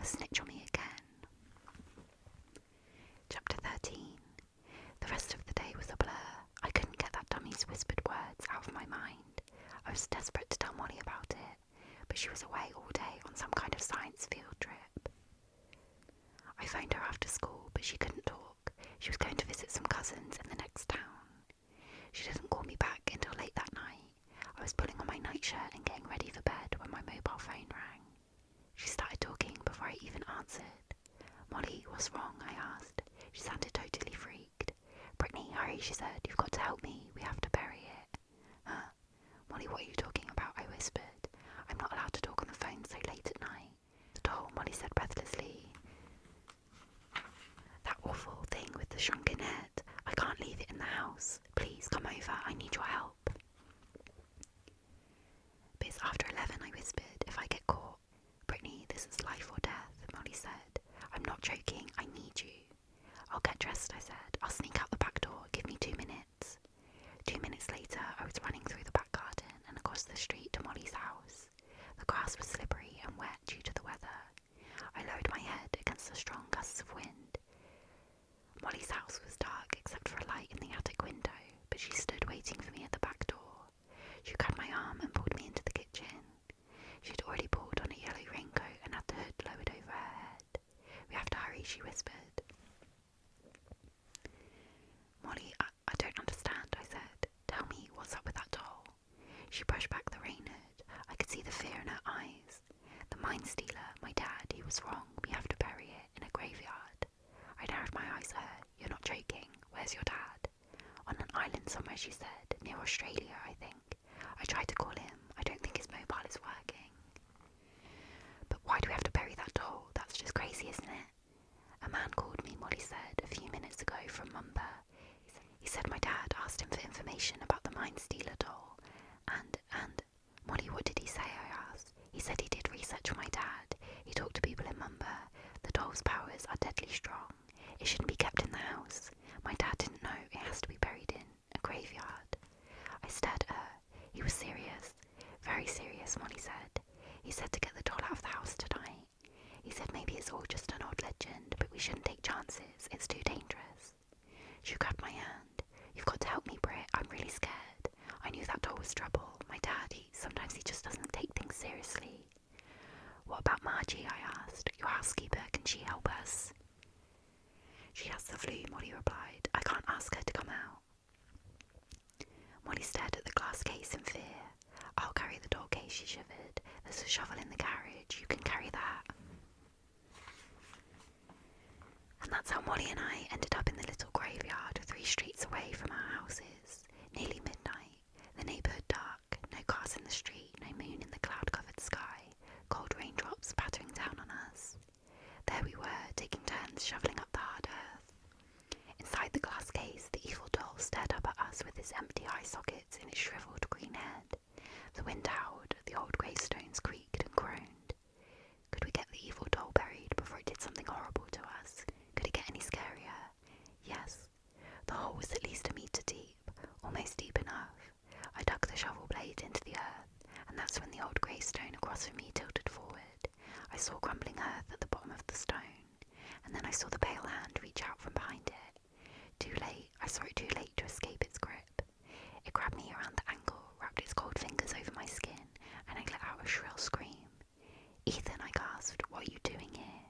never snitch on me again. Chapter 13. The rest of the day was a blur. I couldn't get that dummy's whispered words out of my mind. I was desperate to tell Molly about it, but she was away all day on some kind of science field trip. I phoned her after school, but she couldn't talk. She was going to visit some cousins in the next town. She didn't call me back until late that night. I was putting on my nightshirt and getting ready for bed when my mobile phone rang. She started talking before I even answered. "Molly, what's wrong?" I asked. She sounded totally freaked. "Brittany, hurry," she said. "You've got to help me. We have to bury it." "Huh? Molly, what are you talking about?" I whispered. "I'm not allowed to talk on the phone so late at night." "The doll," Molly said breathlessly. "That awful thing with the shrunken head. I can't leave it in the house. Please come over. I need your help." "But it's after 11, I whispered. "If I get caught." "Brittany, this is life or death," Molly said. "I'm not joking. I need you." "I'll get dressed," I said. "I'll sneak out the back door. Give me 2 minutes. 2 minutes later, I was running through the back garden and across the street to Molly's house. The grass was slippery and wet due to the weather. I lowered my head against the strong gusts of wind. Molly's house was dark except for a light in the attic window, but she stood waiting for me at the back door. She grabbed my arm and pulled me into the kitchen. She had already pulled on a yellow raincoat and had the hood lowered over her head. "We have to hurry," she whispered. "Molly, I don't understand," I said. "Tell me, what's up with that doll?" She brushed back the rain hood. I could see the fear in her eyes. "The mine stealer, my dad, he was wrong. We have to bury it in a graveyard." I narrowed my eyes at her. "You're not joking. Where's your dad?" "On an island somewhere," she said. "Near Australia, I think. I tried to call him. I don't think his mobile is working." "But why do we have to bury that doll? That's just crazy, isn't it?" "A man called me," Molly said, "a few minutes ago from Mumbai. He said my dad asked him for information about the mine stealer doll. And, Molly, what did he say?" I asked. "He said he did research for my dad. He talked to people in Mumbai. The doll's powers are deadly strong. It shouldn't be kept in the house. My dad didn't know it has to be buried in a graveyard." I stared at her. "He was serious. Very serious," Molly said. "He said to get the doll out of the house tonight. He said maybe it's all just an old legend, but we shouldn't take chances. It's too dangerous." She grabbed my hand. "You've got to help me, Britt. I'm really scared. I knew that doll was trouble. My dad, sometimes he just doesn't take things seriously." "What about Margie?" I asked. "Your housekeeper, can she help us?" "She has the flu," Molly replied. "I can't ask her to come out." Molly stared at the glass case in fear. "I'll carry the doll case," she shivered. "There's a shovel in the garage. You can carry that." And that's how Molly and I ended up in the little graveyard 3 streets away from our houses. Nearly midnight, the neighbourhood dark, no cars in the street, no moon in the cloud-covered sky, cold raindrops pattering down on us. There we were, taking turns shoveling up the hard earth. Inside the glass case, the evil doll stared up at us with its empty eye sockets in its shriveled green head. The wind howled, the old gravestones creaked and groaned. Could we get the evil doll buried before it did something horrible to us? Could it get any scarier? Yes. The hole was at least 1 metre deep, almost deep enough. I dug the shovel blade into the earth, and that's when the old gravestone across from me tilted forward. I saw crumbling earth at the bottom of the stone, and then I saw the pale hand reach out from behind it. Too late. I saw it too late to escape its grip. It grabbed me around the ankle, wrapped its cold fingers over my skin, and I let out a shrill scream. "Ethan," I gasped, "what are you doing here?"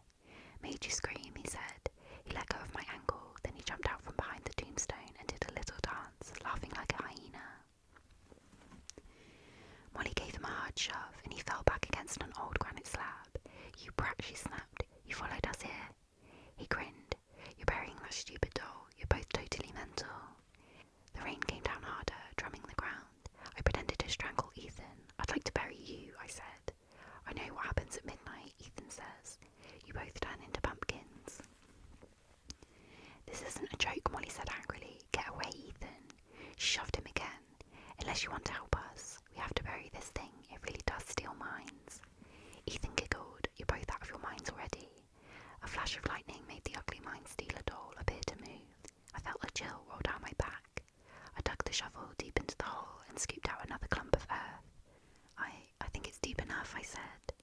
"Made you scream," he said. He let go of my ankle, then he jumped out from behind the tombstone and did a little dance, laughing like a hyena. Molly gave him a hard shove, and he fell back against an old granite slab. "You brat," she snapped. "You followed us here." He grinned. "You're burying that stupid doll. You're both totally mental." The rain came down harder, drumming the ground. I pretended to strangle Ethan. "I'd like to bury you," I said. "I know what happens at midnight," Ethan says. "You both turn into pumpkins." "This isn't a joke," Molly said angrily. "Get away, Ethan." She shoved him again. "Unless you want to help us, we have to bury this thing. It really does steal minds." Ethan giggled. "You're both out of your minds already." A flash of lightning made the ugly mine stealer doll appear to move. I felt a chill roll down my back. I dug the shovel deep into the hole and scooped out another clump of earth. I think it's deep enough," I said.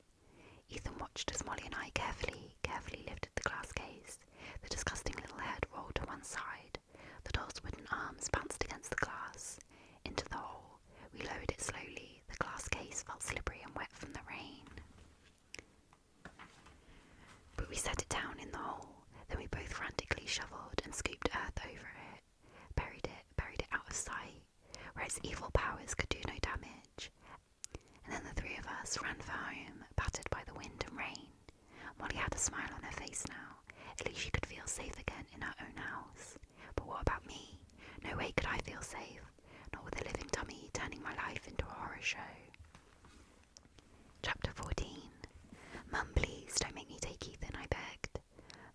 Ethan watched as Molly and I carefully lifted the glass case. The disgusting little head rolled to one side. The doll's wooden arms bounced against the glass. Into the hole. We lowered it slowly. The glass case felt slippery and wet from the rain. But we set it down in the hole. Then we both frantically shoveled and scooped earth over it. Buried it out of sight, where its evil powers could do no damage. And then the three of us ran for home, battered by the wind and rain. Molly had a smile on her face now. At least she could feel safe again in her own house. But what about me? No way could I feel safe, not with a living dummy turning my life into a horror show. Chapter 14. Mum, please don't make me take Ethan, I begged.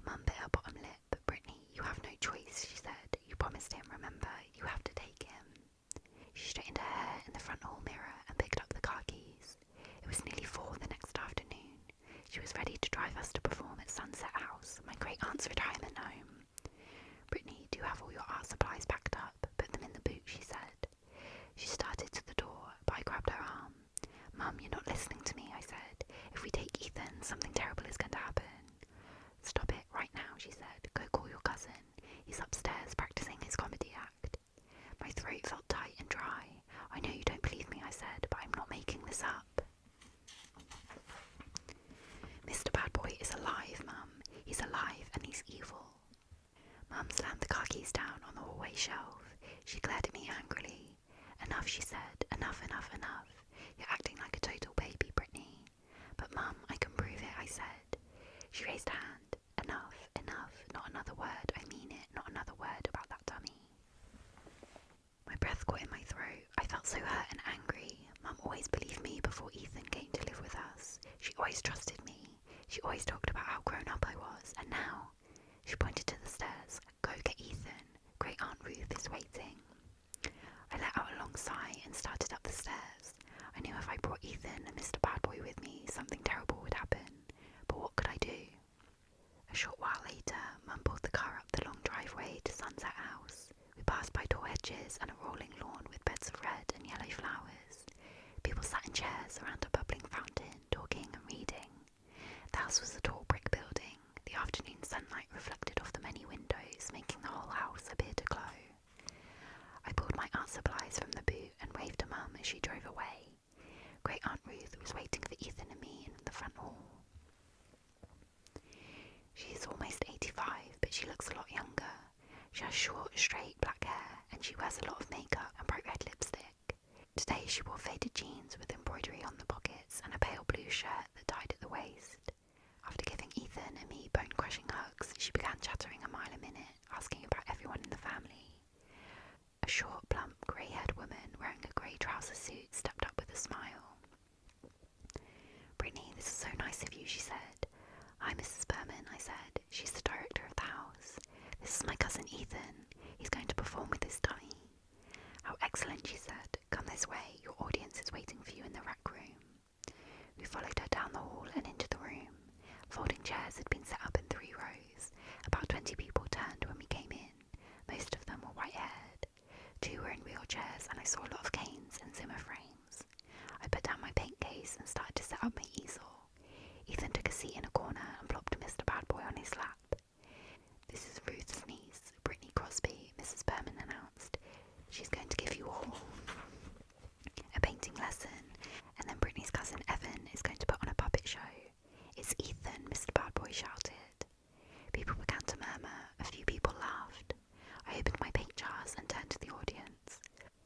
Mum bit her bottom lip. Brittany, you have no choice, she said. You promised him, remember? You have to take him. She straightened her hair in the front hall mirror and picked up the car keys. It was nearly 4 the next afternoon. She was ready to drive us to perform at Sunset House, my great-aunt's retirement home. Brittany, do you have all your art supplies packed up? Put them in the boot, she said. She started to the door, but I grabbed her arm. Mum, you're not listening to me, I said. If we take Ethan, something terrible is going to happen. Stop it right now, she said. Go call your cousin. He's upstairs practicing his comedy act. My throat felt tight and dry. I know you don't believe me, I said, but I'm not making this up. Mr. Bad Boy is alive, Mum. He's alive and he's evil. Mum slammed the car keys down on the hallway shelf. She glared at me angrily. Enough, she said. Enough, enough, enough. You're acting like a total baby, Brittany. But Mum, I can prove it, I said. She raised a hand. Enough, enough. Not another word. I mean it. Not another word about that dummy. My breath caught in my throat. I felt so hurt and angry. Mum always believed me before Ethan came to live with us. She always trusted me. She always talked about how grown up I was. And now, she pointed to the stairs. Go get Ethan. Great Aunt Ruth is waiting. I let out a long sigh and started up the stairs. I knew if I brought Ethan and Mr. Bad Boy with me, something terrible would happen. But what could I do? A short while later, Mum pulled the car up the long driveway to Sunset House. We passed by tall hedges and a rolling lawn with beds of red and yellow flowers. People sat in chairs around a bubbling fountain, talking and reading. The house was a tall brick building. The afternoon sunlight reflected off the many windows, making the whole house appear to glow. I pulled my art supplies from the boot and waved to Mum as she drove away. Great Aunt Ruth was waiting for Ethan and me in the front hall. She is almost 85, but she looks a lot younger. She has short, straight black hair, and she wears a lot of makeup and bright red lipstick. Today she wore faded jeans with embroidery on the pockets and a pale blue shirt that tied at the waist. After giving Ethan and me bone-crushing hugs, she began chattering a mile a minute, asking about everyone in the family. A short, plump, grey-haired woman wearing a grey trouser suit stepped up with a smile. Brittany, this is so nice of you, she said. Hi, Mrs. Berman, I said. She's the director of the house. This is my cousin Ethan. He's going to perform with his dummy. How excellent, she said. Come this way. Your audience is waiting for you in the rec room. We followed her down the hall and into the room. Folding chairs had been set up in 3 rows. About 20 people turned when we came in. Most of them were white-haired. 2 were in wheelchairs, and I saw a lot of canes and Zimmer frames. I put down my paint case and started to set up my easel. Ethan took a seat in a corner and plopped Mr. Bad Boy on his lap. This is Ruth's niece, Brittany Crosby, Mrs. Berman announced. She's going to give you all a painting lesson, and then Brittany's cousin Evan is going to put on a puppet show. It's Ethan, Mr. Bad Boy shouted. People began to murmur. A few people laughed. I opened my paint jars and turned to the audience.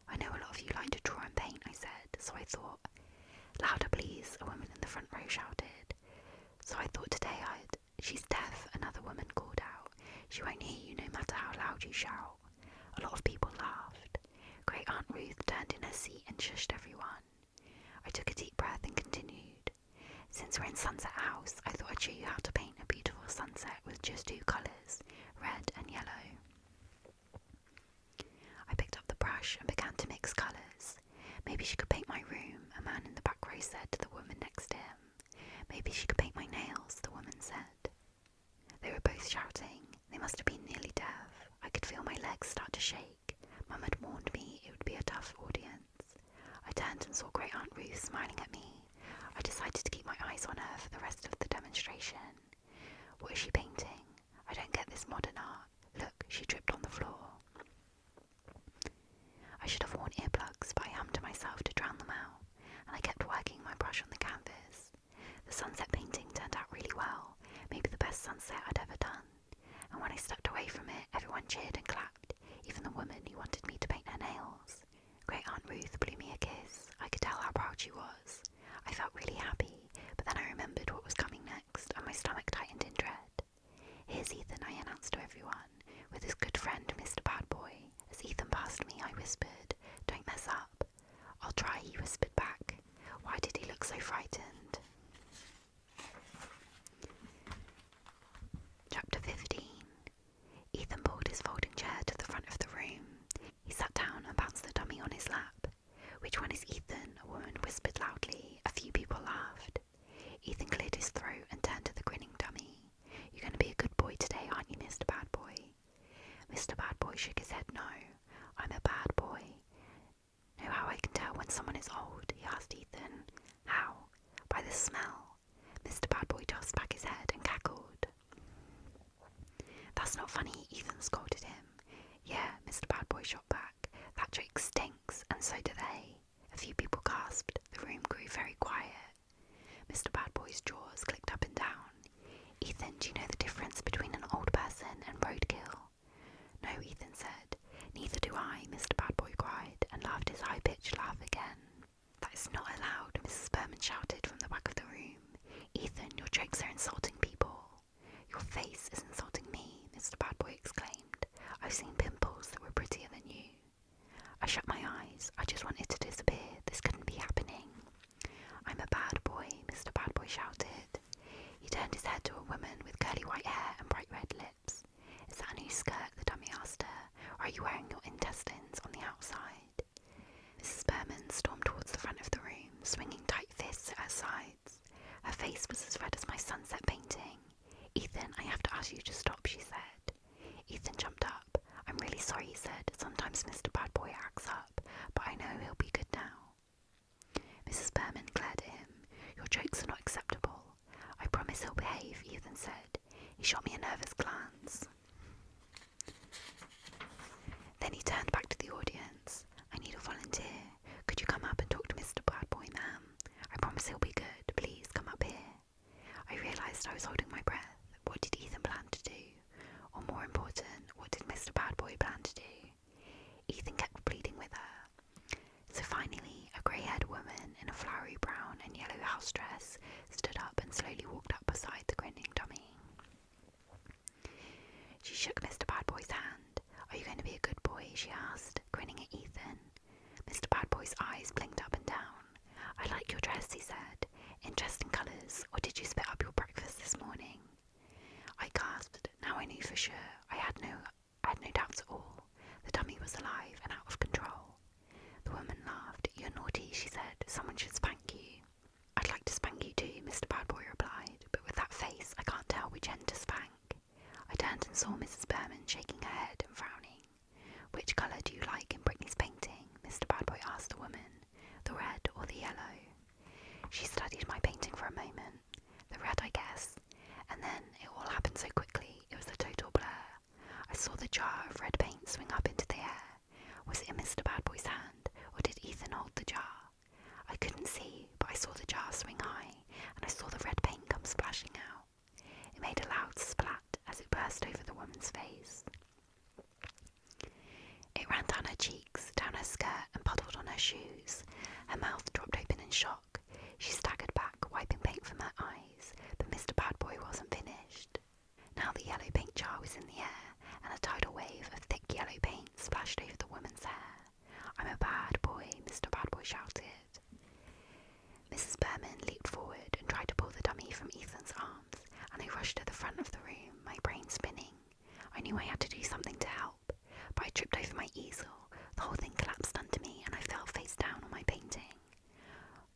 I know a lot of you like to draw and paint, I said, so I thought. Louder, please, a woman in the front row shouted. So I thought today she's deaf, another woman called out. She won't hear you no matter how loud you shout. A lot of people laughed. Great Aunt Ruth turned in her seat and shushed everyone. I took a deep breath and continued. Since we're in Sunset House, I thought I'd show you how to paint a beautiful sunset with just 2 colours, red and yellow. I picked up the brush and began to mix colours. Maybe she could paint my room, a man in the back row said to the woman next to him. Maybe she could paint my nails, the woman said. They were both shouting. They must have been nearly deaf. I could feel my legs start to shake. Mum had warned me it would be a tough audience. I turned and saw Great Aunt Ruth smiling at me. I decided wanted to keep my eyes on her for the rest of the demonstration. What is she painting? I don't get this modern art. Look, she tripped on the floor. I should have worn earplugs, but I hummed to myself to drown them out, and I kept working my brush on the canvas. The sunset painting turned out really well, maybe the best sunset I'd ever done, and when I stepped away from it, everyone cheered and clapped, even the woman who wanted me to paint her nails. Great Aunt Ruth blew me a kiss. I could tell how proud she was. I felt really happy, but then I remembered what was coming next, and my stomach tightened in dread. Here's Ethan, I announced to everyone, with his good friend Mr. Bad Boy. As Ethan passed me, I whispered, "Don't mess up." "I'll try," he whispered back. Why did he look so frightened? Chapter 15. Ethan pulled his folding chair to the front of the room. He sat down and bounced the dummy on his lap. "Which one is Ethan?" a woman whispered loudly. A few people laughed. Ethan cleared his throat and turned to the grinning dummy. "You're going to be a good boy today, aren't you, Mr. Bad Boy?" Mr. Bad Boy shook his head. "No, I'm a bad boy." "Know how I can tell when someone is old?" he asked Ethan. "How?" "By the smell." Mr. Bad Boy tossed back his head and cackled. "That's not funny," Ethan scolded him. "Yeah," Mr. Bad Boy shot back. "That joke stinks, and so do they." A few people gasped. The room grew very quiet. Mr. Bad Boy's jaws clicked up and down. "Ethan, do you know the difference between an old person and roadkill?" "No," Ethan said. "Neither do I," Mr. Bad Boy cried, and laughed his high-pitched laugh again. "That is not allowed," Mrs. Berman shouted from the back of the room. "Ethan, your jokes are insulting people." "Your face is insulting me," Mr. Bad Boy exclaimed. "I've seen pimples that were prettier than you." I shut my eyes. I just wanted to disappear. This couldn't be happening. "I'm a bad boy," Mr. Bad Boy shouted. He turned his head to a woman with curly white hair and bright red lips. "Is that a new skirt?" the dummy asked her. "Or are you wearing your intestines on the outside?" Mrs. Berman stormed towards the front of the room, swinging tight fists at her sides. Her face was as red as my sunset painting. "Ethan, I have to ask you to stop," she said. Ethan jumped up. "I'm really sorry," he said. "Sometimes Mr. Bad Boy acts up, but I know he'll be good now." Mrs. Berman glared at him. "Your jokes are not acceptable." "I promise he'll behave," Ethan said. He shot me a nervous glance. Then he turned back to the audience. "I need a volunteer. Could you come up and talk to Mr. Bad Boy, ma'am? I promise he'll be good. Please come up here." I realised I was holding my breath. What did Ethan plan to do? Or more important, what did Mr. Bad Boy plan to do? Ethan kept pleading with her. So finally, a grey-haired woman in a flowery brown and yellow house dress stood up and slowly walked up beside the grinning dummy. She shook Mr. Bad Boy's hand. "Are you going to be a good boy?" she asked, grinning at Ethan. Mr. Bad Boy's eyes blinked up and down. "I like your dress," he said. "Interesting colours. Or did you spit up your breakfast this morning?" I gasped. Now I knew for sure. I had no doubts at all. The dummy was alive and out of control. The woman laughed. "You're naughty," she said. "Someone should spank you." "I'd like to spank you too," Mr. Bad Boy replied, "but with that face I can't tell which end to spank." I turned and saw Mrs. Berman shaking her head and frowning. "Which colour do you like in Brittany's painting?" Mr. Bad Boy asked the woman. "The red or the yellow?" She studied my painting for a moment. "The red, I guess." And then it all happened so quickly, it was a total blur. I saw the jar of red paint swing up into the air. Was it in Mr. Bad Boy's hand, or did Ethan hold the jar? I couldn't see, but I saw the jar swing high, and I saw the red paint come splashing out. It made a loud splat as it burst over the woman's face. It ran down her cheeks, down her skirt, and puddled on her shoes. Her mouth dropped open in shock. She staggered back, wiping paint from her eyes, but Mr. Bad Boy wasn't finished. Now the yellow paint jar was in the air, and a tidal wave of thick yellow paint splashed over the woman's hair. "I'm a bad boy," Mr. Bad Boy shouted. Mrs. Berman leaped forward and tried to pull the dummy from Ethan's arms, and I rushed to the front of the room, my brain spinning. I knew I had to do something to help, but I tripped over my easel. The whole thing collapsed under me, and I fell face down on my painting.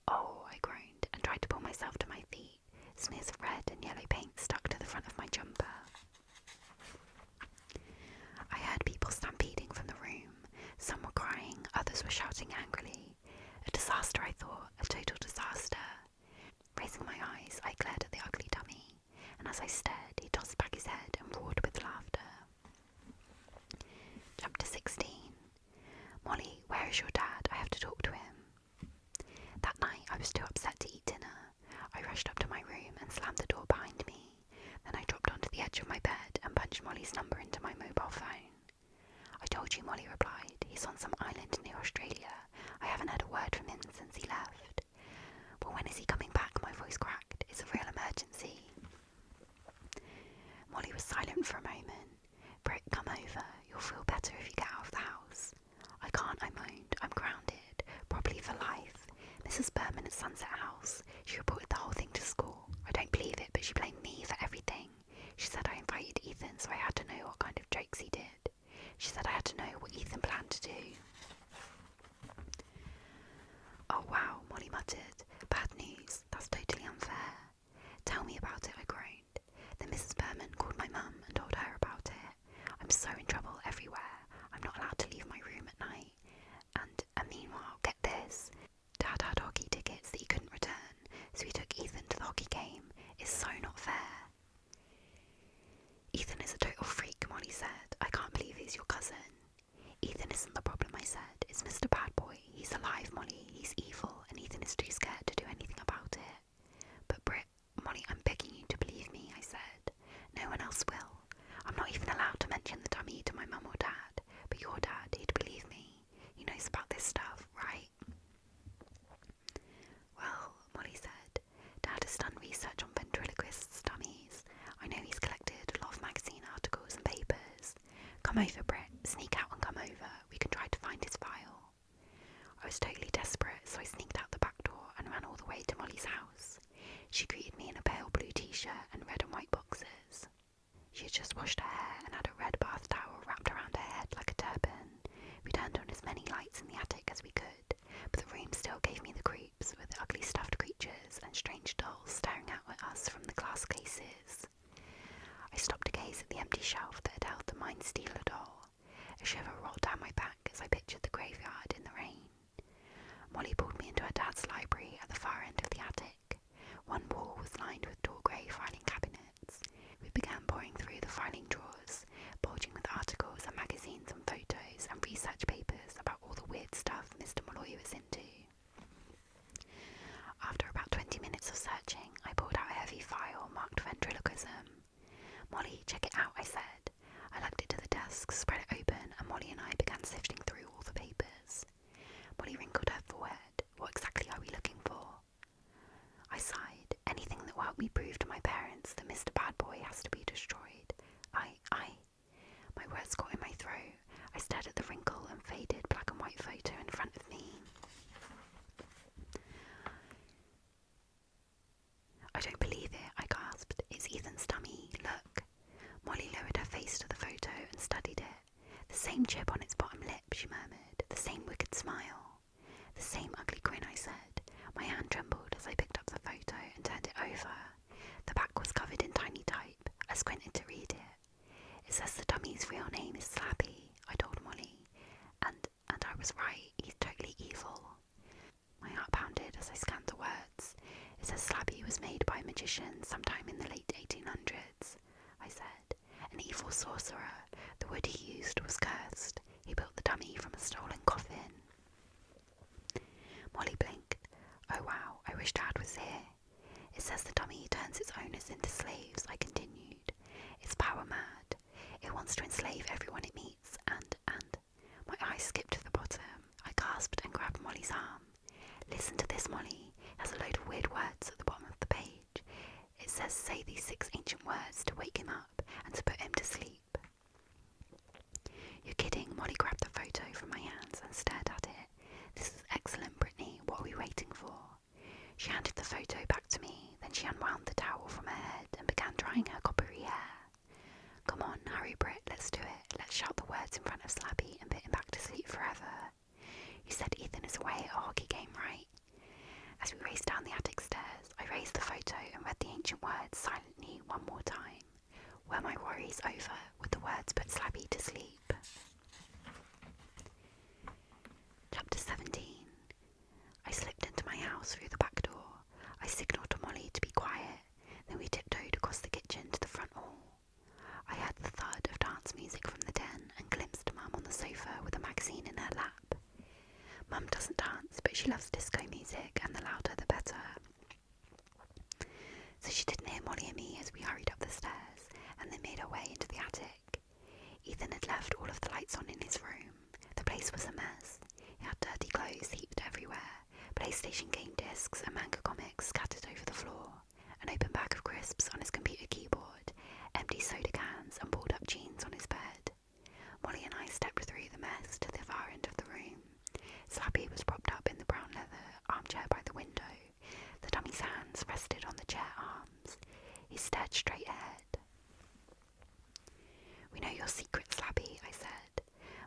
"Oh," I groaned, and tried to pull myself to my feet. Smears of red and yellow paint stuck to the front of my jumper. I heard people stampeding from the room. Mrs. Berman at Sunset House. She reported the whole thing to school. I don't believe it, but she blamed me for everything. She said I invited Ethan, so I had to know what kind of jokes he did. She said I had to know what Ethan planned to do. Oh wow, Molly muttered. Bad news. That's totally unfair. Tell me about it, I groaned. Then Mrs. Berman called my mum and told her about it. I'm so in trouble everywhere. I'm not allowed to leave my room at night. And meanwhile, get this. Dad had hockey tickets that he couldn't return, so he took Ethan to the hockey game. It's so not fair. Ethan is a total freak, Molly said. I can't believe he's your cousin. Ethan isn't the problem, I said. It's Mr. Bad Boy. He's alive, Molly. He's evil, and Ethan is too scared to do anything about it. But Britt, Molly, I'm begging you to believe me, I said. No one else will. I'm not even allowed to mention the dummy to my mum or dad, but your dad, he'd believe me. He knows about this stuff, right? Well, Molly said, Dad has done research on ventriloquists' dummies. I know he's collected a lot of magazine articles and papers. Come over, Britt. Sneak out and come over. We can try to find his file. I was totally desperate, so I sneaked out the back door and ran all the way to Molly's house. She greeted me in a pale blue t-shirt and red and white boxers. She had just washed her hair and had a red bath towel wrapped around her head like a turban. We turned on as many lights in the attic as we could, but the room still gave me the creeps, with ugly stuffed creatures and strange dolls staring out at us from the glass cases. I stopped to gaze at the empty shelf that had held the Mind Stealer doll. A shiver rolled down my back as I pictured the graveyard in the rain. Molly pulled me into her dad's library at the far end of the attic. One wall was lined with tall grey filing cabinets. We began poring through the filing drawers, bulging with articles and magazines and photos and research papers about all the weird stuff Mr. Malloy was into. After about 20 minutes of searching, I pulled out a heavy file marked ventriloquism. Molly, check it out, I said. I lugged it to the desk, spread it open, and Molly and I began sifting through all the papers. Molly wrinkled her forehead. What exactly are we looking for? I sighed. Anything that will help me prove to my parents that Mr. Bad Boy has to be destroyed. My words caught in my throat. I stared at the wrinkled and faded black and white photo in front of me. I don't believe it, I gasped. It's Ethan's dummy. Look. Molly lowered her face to the photo and studied it. The same chip on its bottom lip, she murmured. The same wicked smile. The same ugly grin, I said. My hand trembled as I picked up the photo and turned it over. The back was covered in tiny type. I squinted to read it. It says the dummy's real name is Slappy, I told Molly. And I was right. He's totally evil. My heart pounded as I scanned the words. It says Slappy was made by a magician sometime in the late 1800s, I said. An evil sorcerer. The wood he used was cursed. He built the dummy from a stolen coffin. Molly blinked. Oh wow, I wish Dad was here. It says the dummy turns its owners into slaves, I continued. It's power mad. It wants to enslave everyone it meets, and my eyes skipped to the bottom. I gasped and grabbed Molly's arm. Listen to this, Molly. It has a load of weird words at the bottom of the page. It says say these 6 ancient words to wake him up and to put him to sleep. You're kidding. Molly grabbed the photo from my hands and stared at it. This is excellent, Brittany. What are we waiting for? She handed the photo back to me, then she unwound the towel from her head and began drying her coppery hair. Come on, hurry, Britt, let's do it. Let's shout the words in front of Slappy and put him back to sleep forever. You said Ethan is away at a hockey game, right? As we raced down the attic stairs, I raised the photo and read the ancient words silently one more time. Were my worries over? Would the words put Slappy to sleep? Chapter 17. I slipped into my house through the back door. I signalled to Molly to be quiet, then we tiptoed across the kitchen to the front hall. I heard the thud of dance music from the den and glimpsed Mum on the sofa with a magazine in her lap. Mum doesn't dance, but she loves disco music, and the louder the better. So she didn't hear Molly and me as we hurried up the stairs and then made our way into the attic. Ethan had left all of the lights on in his room. The place was a mess. He had dirty clothes heaped everywhere, PlayStation game discs and manga comics scattered over the floor, an open bag of crisps on his computer keyboard, empty soda cans and pulled up jeans on his bed. Molly and I stepped through the mess to the far end of the room. Slappy was propped up in the brown leather armchair by the rested on the chair arms. He stared straight ahead. "We know your secret, Slappy," I said.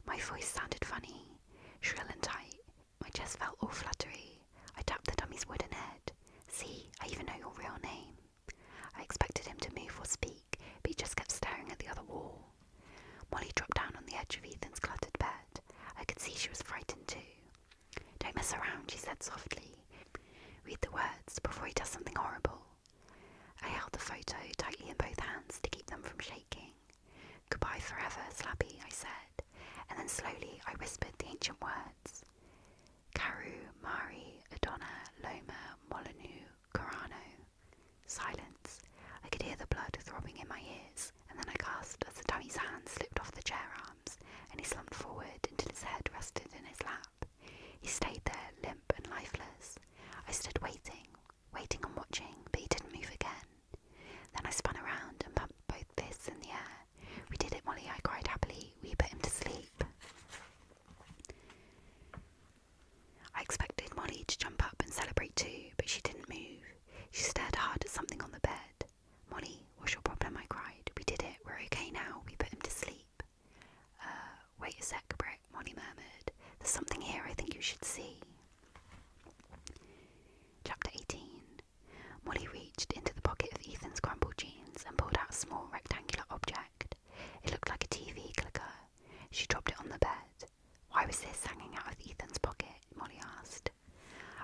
My voice sounded funny, shrill and tight. My chest felt all fluttery. I tapped the dummy's wooden head. "See, I even know your real name." I expected him to move or speak, but he just kept staring at the other wall. Molly dropped down on the edge of Ethan's cluttered bed. I could see she was frightened too. "Don't mess around," she said softly. "Read the words before he does something horrible." I held the photo tightly in both hands to keep them from shaking. "Goodbye forever, Slappy," I said, and then slowly I whispered the ancient words. "Karu, Mari, Adonna, Loma, Molyneux, Corano." Silence. I could hear the blood throbbing in my ears, and then I gasped as the dummy's hand slipped off the chair arms, and he slumped forward until his head rested in his lap. He stayed there, limp and lifeless. I stood waiting and watching, but he didn't move again. Then I spun around and pumped both fists in the air. "We did it, Molly," I cried happily. "We put him to sleep." I expected Molly to jump up and celebrate too, but she didn't move. She stared hard at something on the bed. "Molly, what's your problem?" I cried. "We did it. We're okay now. We put him to sleep." Wait a sec, Brick," Molly murmured. "There's something here I think you should see." Chapter 18. Molly reached into the pocket of Ethan's crumpled jeans and pulled out a small rectangular object. It looked like a TV clicker. She dropped it on the bed. "Why was this hanging out of Ethan's pocket?" Molly asked.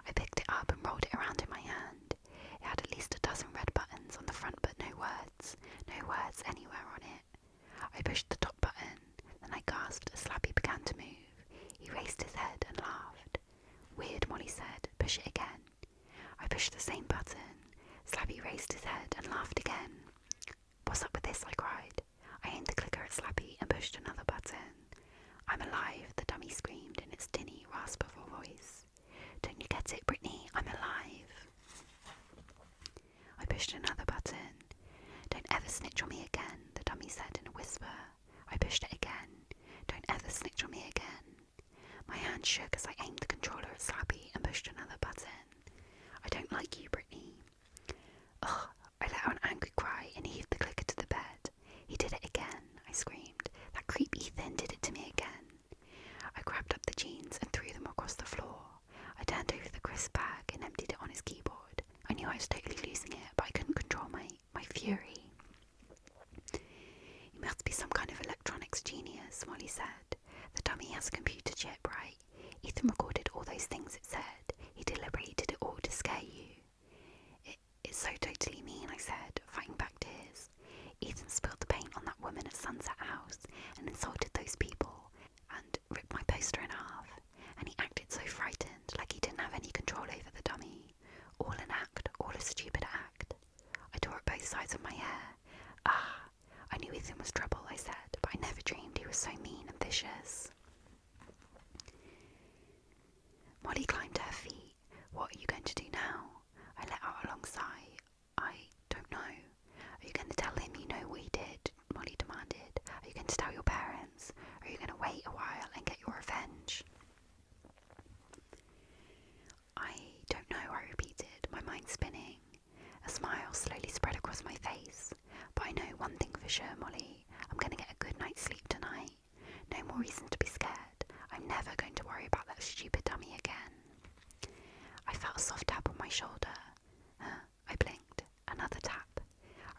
I picked it up and rolled it around in my hand. It had at least a dozen red buttons on the front, but no words. No words anywhere on it. I pushed the top button. Then I gasped as Slappy began to move. He raised his head and laughed. "Weird," Molly said. "Push it again." I pushed the same button. Slappy raised his head and laughed again. "What's up with this?" I cried. I aimed the clicker at Slappy and pushed another button. "I'm alive," the dummy screamed in its tinny rasp of a voice. "Don't you get it, Brittany? I'm alive." I pushed another button. "Don't ever snitch on me again," the dummy said in a whisper. I pushed it again. "Don't ever snitch on me again." My hand shook as I aimed the controller at Slappy and pushed another button. "I don't like you, Brittany." Ugh! I let out an angry cry and heaved the clicker to the bed. "He did it again," I screamed. "That creep Ethan did it to me again." I grabbed up the jeans and threw them across the floor. I turned over the crisp bag and emptied it on his keyboard. I knew I was totally losing it, but I couldn't control my fury. "You must be some kind of electronics genius," Molly said. "The dummy has a computer chip, right? Ethan recorded all those things it said. He deliberately did it all to scare you." It's so totally mean," I said, fighting back tears. "Ethan spilled the paint on that woman at Sunset House and insulted those people and ripped my poster in half. And he acted so frightened, like he didn't have any control over the dummy. All an act, all a stupid act." I tore at both sides of my hair. "Ah, I knew Ethan was trouble," I said, "but I never dreamed he was so mean and vicious." Molly climbed to her feet. "What are you going to do now?" I let out a long sigh. "I don't know." "Are you going to tell him you know what he did?" Molly demanded. "Are you going to tell your parents? Or are you going to wait a while and get your revenge?" "I don't know," I repeated, my mind spinning. A smile slowly spread across my face. "But I know one thing for sure, Molly. I'm going to get a good night's sleep tonight. No more reason to be scared. I'm never going to worry about that stupid dummy again." I felt a soft tap on my shoulder. I blinked. Another tap.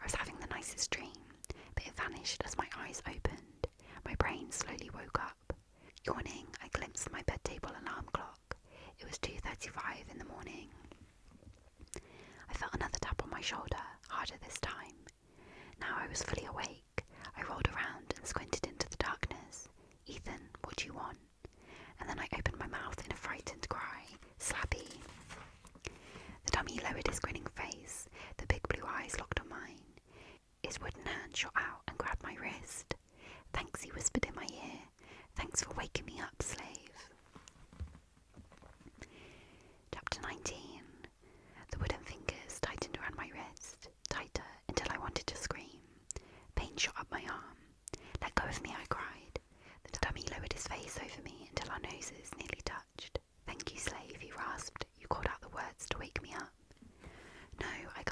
I was having the nicest dream, but it vanished as my eyes opened. My brain slowly woke up. Yawning, I glimpsed my bed table alarm clock. It was 2:35 in the morning. I felt another tap on my shoulder, harder this time. Now I was fully awake. I rolled around and squinted into the darkness. "Ethan, what do you want?" And then I opened my mouth in a frightened cry. "Slappy." The dummy lowered his grinning face. The big blue eyes locked on mine. His wooden hand shot out and grabbed my wrist. "Thanks," he whispered in my ear. "Thanks for waking me up, slave." Chapter 19. The wooden fingers tightened around my wrist, tighter until I wanted to scream. Pain shot up my arm. "Let go of me," I cried. The dummy lowered his face over me until our noses nearly touched. "Thank you, slave," he rasped. "You called out the words to wake me up." "No," I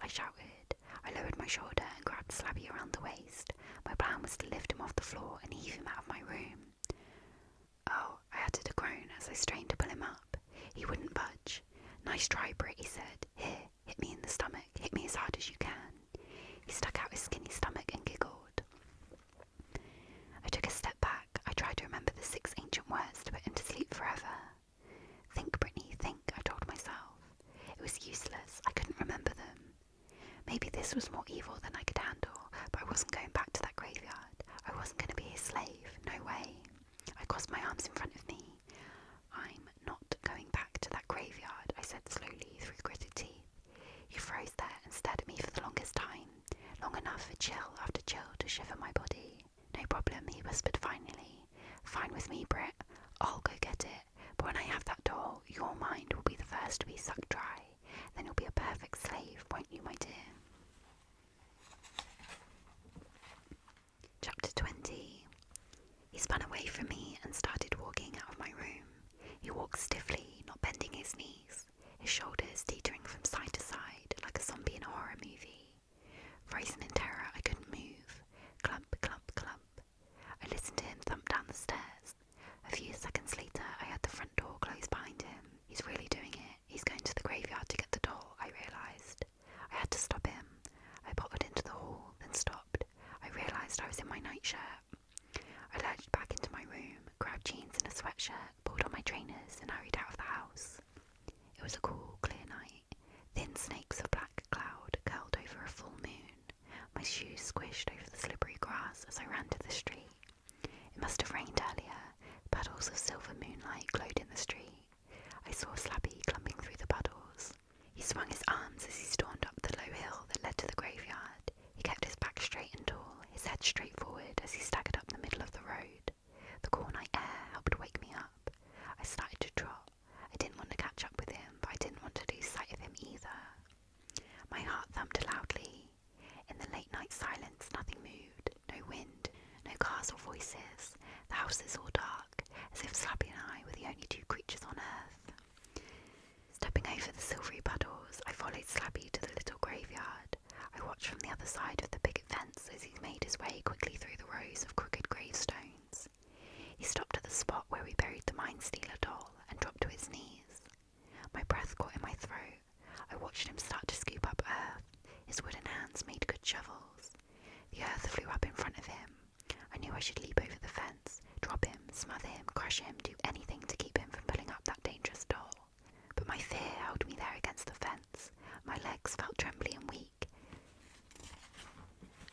shouted. I lowered my shoulder and grabbed Slappy around the waist. My plan was to lift him off the floor and heave him out of my room. Oh, I uttered a groan as I strained to pull him up. He wouldn't budge. Nice try, Brit, he said. Here, hit me in the stomach. Hit me as hard as you can. He stuck out his skinny stomach and giggled. I took a step back. I tried to remember the 6 ancient words to put him to sleep forever. Think, Brittany, think, I told myself. It was useless. I couldn't remember them. Maybe this was more evil than I could handle, but I wasn't going back to that graveyard. I wasn't going to be his slave. No way. I crossed my arms in front of me. I'm not going back to that graveyard, I said slowly through gritted teeth. He froze there and stared at me for the longest time, long enough for chill after chill to shiver my body. No problem, he whispered finally. Fine with me, Brit. I'll go get it. But when I have that doll, your mind will be the first to be sucked dry. Then you'll be a perfect slave, won't you, my dear? Chapter 20. He spun away from me and started walking out of my room. He walked stiffly, not bending his knees, his shoulders teetering from side to side like a zombie in a horror movie. Frozen in terror, I couldn't move. Clump, clump, clump. I listened to him thump down the stairs. A few seconds later, I heard the front door close behind him. He's really doing it. He's going to the graveyard to get the doll, I realised. I had to stop him. I pottered into the hall, then stopped. I realised I was in my nightshirt. I lurched back into my room, grabbed jeans and a sweatshirt, pulled on my trainers and hurried out of the house. It was a cool, clear night. Thin snakes of black cloud curled over a full moon. My shoes squished over the slippery grass as I ran to the street. It must have rained earlier. Puddles of silver moonlight glowed in the street. I saw Slappy clumping through the puddles. He swung his arms as he stormed up the low hill that led to the graveyard. He kept his back straight and tall, his head straight forward as he staggered up the middle of the road. The cool night air helped wake me up. I started to trot. I didn't want to catch up with him, but I didn't want to lose sight of him either. My heart thumped loudly. In the late night silence, nothing moved. No wind, no cars or voices. The house is all dark, as if Slappy and I were the only 2 creatures on earth. Stepping over the silvery puddles, I followed Slappy to the little graveyard. I watched from the other side of the picket fence as he made his way quickly through the rows of crooked gravestones. He stopped at the spot where we buried the Mind Stealer doll and dropped to his knees. My breath caught in my throat. I watched him start to scoop up earth. His wooden hands made good shovels. The earth flew up in front of him. I knew I should leap over the fence, drop him, smother him, crush him, do anything to keep him from pulling up that dangerous doll. But my fear held me there against the fence. My legs felt trembly and weak,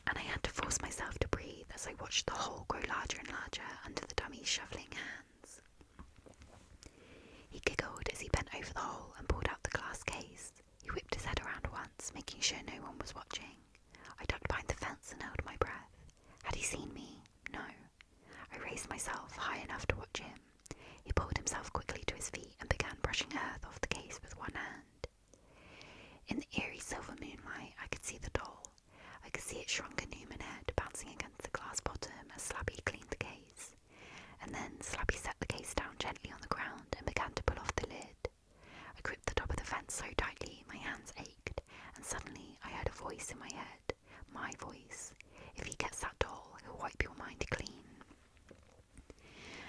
and I had to force myself to breathe as I watched the hole grow larger and larger under the dummy's shoveling hands. He giggled as he bent over the hole and pulled out the glass case. He whipped his head around once, making sure no one was watching. I ducked behind the fence and held my breath. Had he seen me? No. I raised myself high enough to watch him. He pulled himself quickly to his feet and began brushing earth off the case with one hand. In the eerie silver moonlight, I could see the doll. I could see its shrunken human head bouncing against the glass bottom as Slappy cleaned the case. And then Slappy set the case down gently on the ground and began to pull off the lid. I gripped the top of the fence so tightly my hands ached, and suddenly I heard a voice in my head. My voice. If he gets that doll, he'll wipe your mind clean.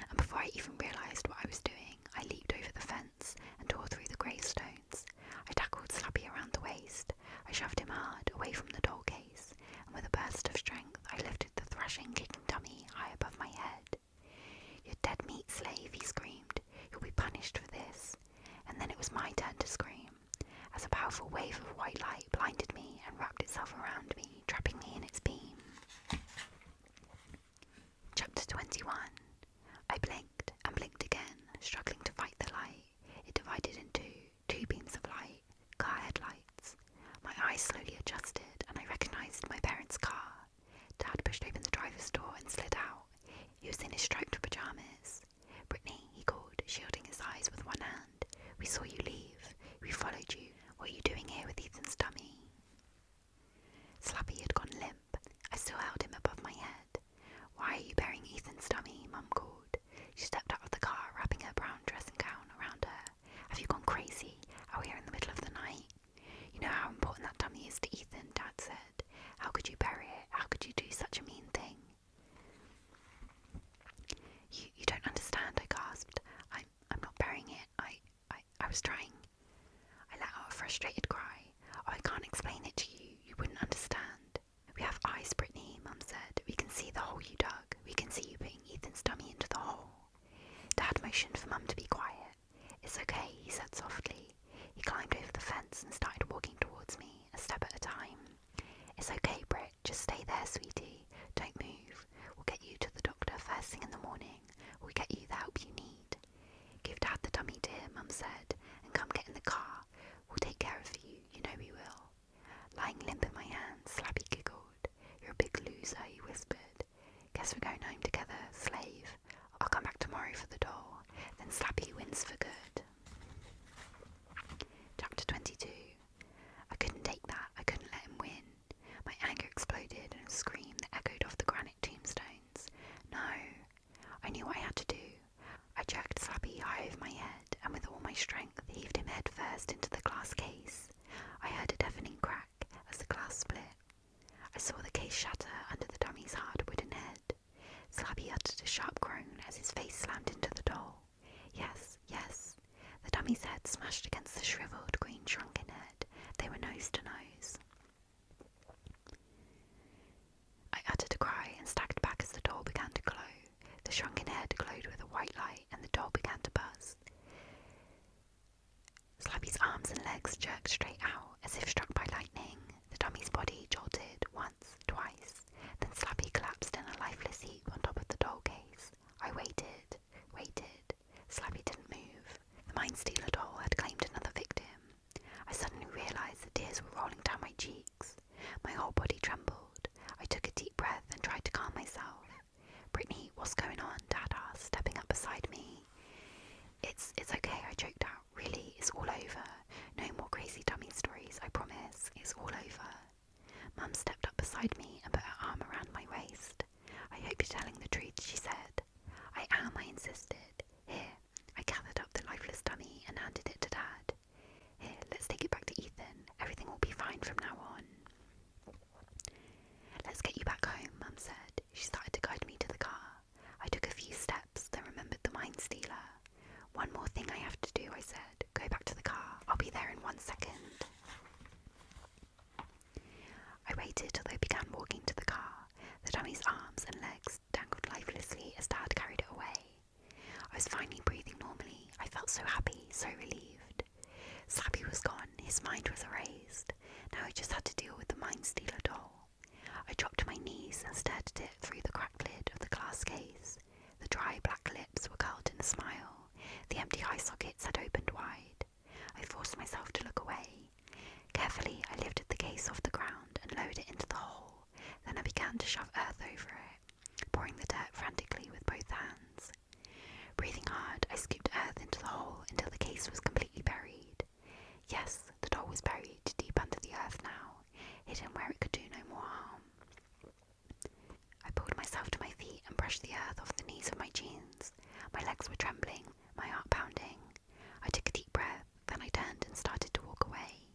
And before I even realised what I was doing, I leaped over the fence and tore through the gravestones. I tackled Slappy around the waist. I shoved him hard away from the doll case, and with a burst of strength I lifted the thrashing, kicking dummy high above my head. "You're dead meat, slave," he screamed. "You'll be punished for this." And then it was my turn to scream, as a powerful wave of white light blinded me and wrapped itself around me, trapping me in its beam. Chapter 21. I blinked and blinked again, struggling to fight the light. It divided into two beams of light, car headlights. My eyes slowly adjusted, and I recognised my parents' car. Dad pushed open the driver's door and slid out. He was in his striped pyjamas. "Brittany," he called, shielding his eyes with one hand. "We saw you leave. We followed you. What are you doing here with Ethan's dummy?" Slappy had gone limp. I still held him above my head. "Why are you burying Ethan's dummy?" Mum called. She stepped out of the car, wrapping her brown dressing gown around her. "Have you gone crazy? Out here in the middle of the night? You know how important that dummy is to Ethan. motioned for Mum to be quiet. "It's okay," he said softly. He climbed over the fence and started walking towards me, a step at a time. "It's okay, Britt. Just stay there, sweetie. Don't move. We'll get you to the doctor first thing in the morning. We'll get you the help you need." "Give Dad the dummy, dear," Mum said, "and come get in the car. We'll take care of you. You know we will." Lying limp in my hands, Slappy giggled. "You're a big loser," he whispered. "Guess we're going home together, slave. I'll come back tomorrow for the doll. Then Slappy wins for good." Chapter 22. I couldn't take that. I couldn't let him win. My anger exploded in a scream that echoed off the granite tombstones. No. I knew what I had to do. I jerked Slappy high over my head, and with all my strength heaved him head first into the glass case. I heard a deafening crack as the glass split. I saw the case shatter under the dummy's hard wooden head. Slappy uttered a sharp groan as his face slammed into the doll. Yes, yes. The dummy's head smashed against the shriveled green shrunken head. They were nose to nose. I uttered a cry and staggered back as the doll began to glow. The shrunken head glowed with a white light and the doll began to buzz. Slappy's arms and legs jerked straight out as if struck by lightning. The dummy's body jolted once, twice. Then Slappy collapsed in a lifeless heap on top of the doll case. I waited, waited. Slappy didn't move. The Mind Stealer doll had claimed another victim. I suddenly realised the tears were rolling down my cheeks. My whole body trembled. I took a deep breath and tried to calm myself. "Brittany, what's going on?" Dad asked, stepping up beside me. It's okay," I choked out. "Really, it's all over. No more crazy dummy stories, I promise. It's all over." Mum stepped up beside me and put her arm around my waist. "I hope you're telling the truth," she said. "I am," I insisted. "Here." I gathered up the lifeless dummy and handed it to Dad. "Here, let's take it back to Ethan. Everything will be fine from now on." "Let's get you back home," Mum said. She started to guide me to the car. I took a few steps, then remembered the Mind Stealer. "One more thing I have to do," I said. "Go back to the car. I'll be there in 1 second." I waited till they began walking to the car. The dummy's arms and legs dangled lifelessly as Dad carried it away. I was finally breathing normally. I felt so happy, so relieved. Slappy was gone. His mind was erased. Now I just had to deal with the Mind Stealer doll. I dropped to my knees and stared at it through the cracked lid of the glass case. The dry black lips were curled in a smile. The empty eye sockets had opened wide. I forced myself to look away. Carefully, I lifted the case off the ground and lowered it into the hole. Then I began to shove earth over it, pouring the dirt frantically with both hands. Breathing hard, I scooped earth into the hole until the case was completely buried. Yes, the doll was buried deep under the earth now, hidden where it could do no more harm. I pulled myself to my feet and brushed the earth off the knees of my jeans. My legs were trembling, my heart pounding. I took a deep breath, then I turned and started to walk away.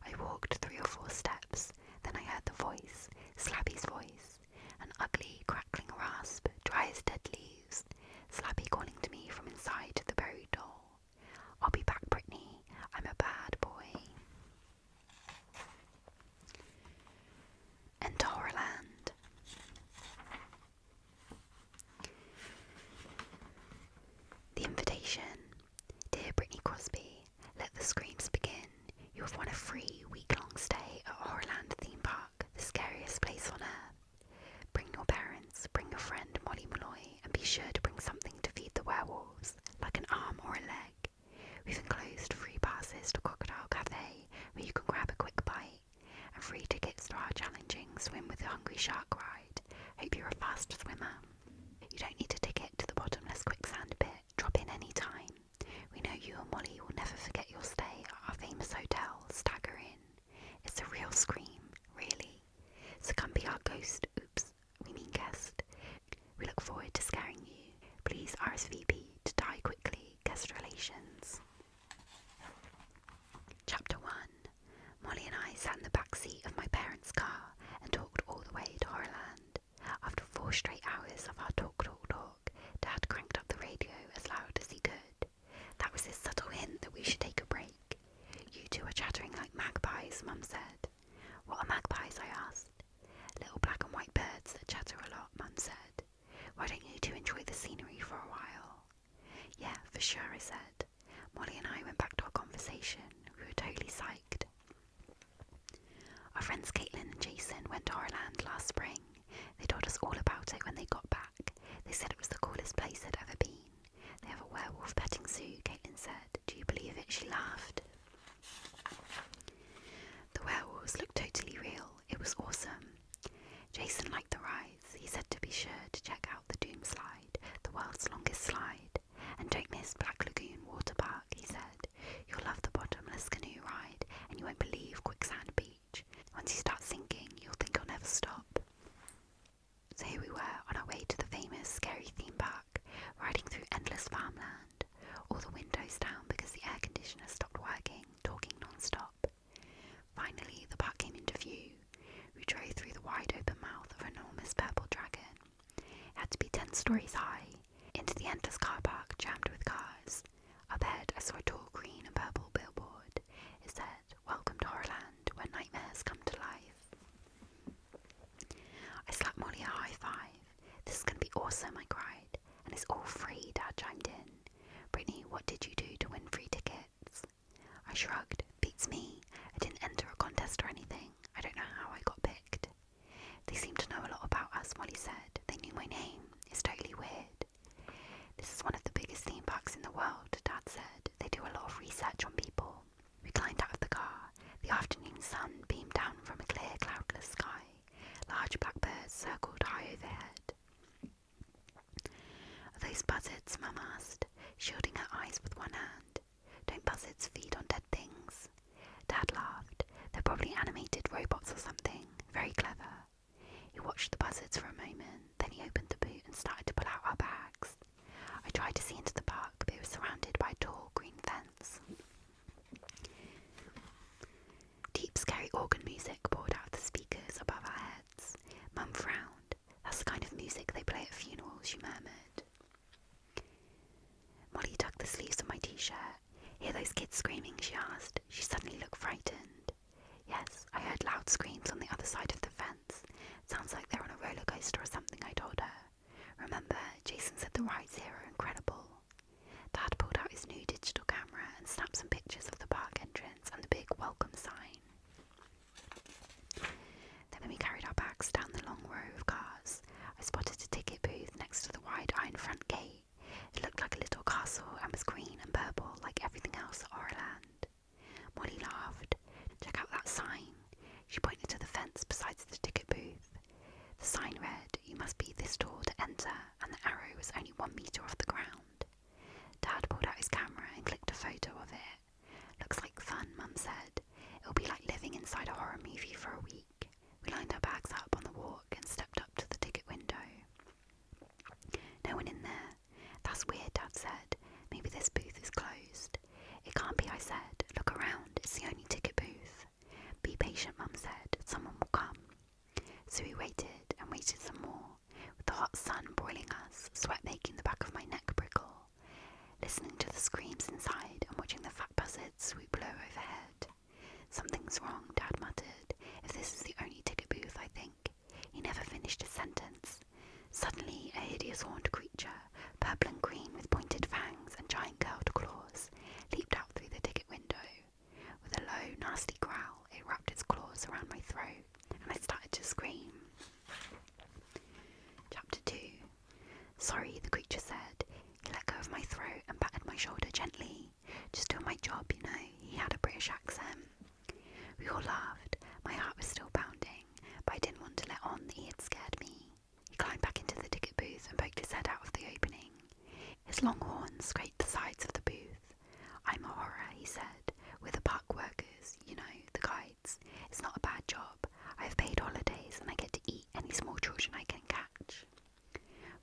I walked 3 or 4 steps, then I heard the voice, Slappy's voice, an ugly, crackling rasp, dry as dead leaves. Slappy calling to me from inside the buried doll. "I'll be back, Brittany. I'm a bad boy." And Horrorland. The invitation. Dear Brittany Crosby, let the screams begin. You have won a free week-long stay at Horrorland Theme Park, the scariest place on earth. Bring your parents, bring your friend Molly Malloy, and be sure to bring something to feed the werewolves, like an arm or a leg. We've enclosed free passes to Crocodile Cafe, where you can grab a quick bite, and free tickets to our challenging Swim with the Hungry Shark ride. Hope you're a fast swimmer. You don't need a ticket to the bottomless quicksand pit. Drop in any time. We know you and Molly will never forget your stay at our famous hotel, Stagger Inn. It's a real scream, really. So come be our ghost, guest. We look forward to scaring you. Please RSVP to Die Quickly, Guest Relations. Chapter 1. Molly and I sat in the back seat of my parents' car and talked all the way to Horrorland. For sure, I said. Molly and I went back to our conversation. We were totally psyched. Our friends Caitlin and Jason went to Horrorland last spring. They told us all about it when they got back. They said it was the coolest place they'd ever been. They have a werewolf petting zoo, Caitlin said. Do you believe it? She laughed. The werewolves looked totally real. It was awesome. Jason liked the rides. He said to be sure to check out the Doom Slide, the world's longest slide. And don't miss Black Lagoon Water Park, he said. You'll love the bottomless canoe ride, and you won't believe Quicksand Beach. Once you start sinking, you'll think you'll never stop. So here we were, on our way to the famous scary theme park, riding through endless farmland, all the windows down because the air conditioner stopped working, talking non-stop. Finally, the park came into view. We drove through the wide open mouth of an enormous purple dragon. It had to be 10 stories high, into the endless car park jammed with cars. Up ahead, I saw a tall green and purple billboard. It said, "Welcome to Horrorland, where nightmares come to life." I slapped Molly a high five. "This is going to be awesome," I cried. "And it's all free," Dad chimed in. "Brittany, what did you do to win free tickets?" I shrugged. "Beats me. I didn't enter a contest or anything. I don't know how I got picked." "They seem to know a lot about us," Molly said. "They knew my name. It's totally weird." "This is one of the biggest theme parks in the world," Dad said. "They do a lot of research on people." We climbed out of the car. The afternoon sun beamed down from a clear, cloudless sky. Large blackbirds circled high overhead. "Are those buzzards?" Mum asked, shielding her eyes with one hand. "Don't buzzards feed on dead things?" Dad laughed. "They're probably animated robots or something. Very clever." He watched the buzzards for a moment, then he opened the boot and started to pull out our bags. I tried to see into the park, but it was surrounded by a tall green fence. Deep, scary organ music poured out of the speakers above our heads. Mum frowned. "That's the kind of music they play at funerals," she murmured. Molly tugged the sleeves of my t-shirt. "Hear those kids screaming?" she asked. She suddenly looked frightened. "Yes, I heard loud screams on the other side of the fence. Sounds like they're on a roller coaster or something," I told her. "Remember, Jason said the rides here are incredible." Dad pulled out his new digital camera and snapped some pictures of the park entrance and the big welcome sign. Then we carried our bags down the long row of cars. I spotted a ticket booth next to the wide iron front gate. It looked like a little castle and was green and purple like everything else at Horrorland. Molly laughed. "Check out that sign." She pointed to the fence beside the ticket booth. The sign read, "You must be this tall to enter," and the arrow was only 1 metre off the ground. Dad pulled out his camera and clicked a photo of it. "Looks like fun," Mum said. "It'll be like living inside a horror movie for a week." We lined our bags up on the walk and stepped up to the ticket window. "No one in there." "That's weird," Dad said. "Maybe this booth is closed." "It can't be," I said. "Look around. It's the only ticket booth." "Be patient," Mum said. "Someone will come." So we waited and waited some more, with the hot sun broiling us, sweat making the back of my neck prickle, listening to the screams inside and watching the fat buzzards swoop low overhead. "Something's wrong," Dad muttered. "If this is the only ticket booth, I think." He never finished his sentence. Suddenly, a hideous horned creature, purple and green with pointed fangs and giant curled claws, leaped out through the ticket window. With a low, nasty growl, it wrapped its claws around my throat, and I started to scream. Chapter 2. "Sorry," the creature said. He let go of my throat and patted my shoulder gently. "Just doing my job, you know." He had a British accent. We all laughed. My heart was still pounding, but I didn't want to let on that he had scared me. He climbed back into the ticket booth and poked his head out of the opening. His long horns scraped the sides of the booth. "I'm a horror," he said. "We're the park workers, you know, the guides. It's not a bad job. I have paid holidays and I get to eat any small children I can catch."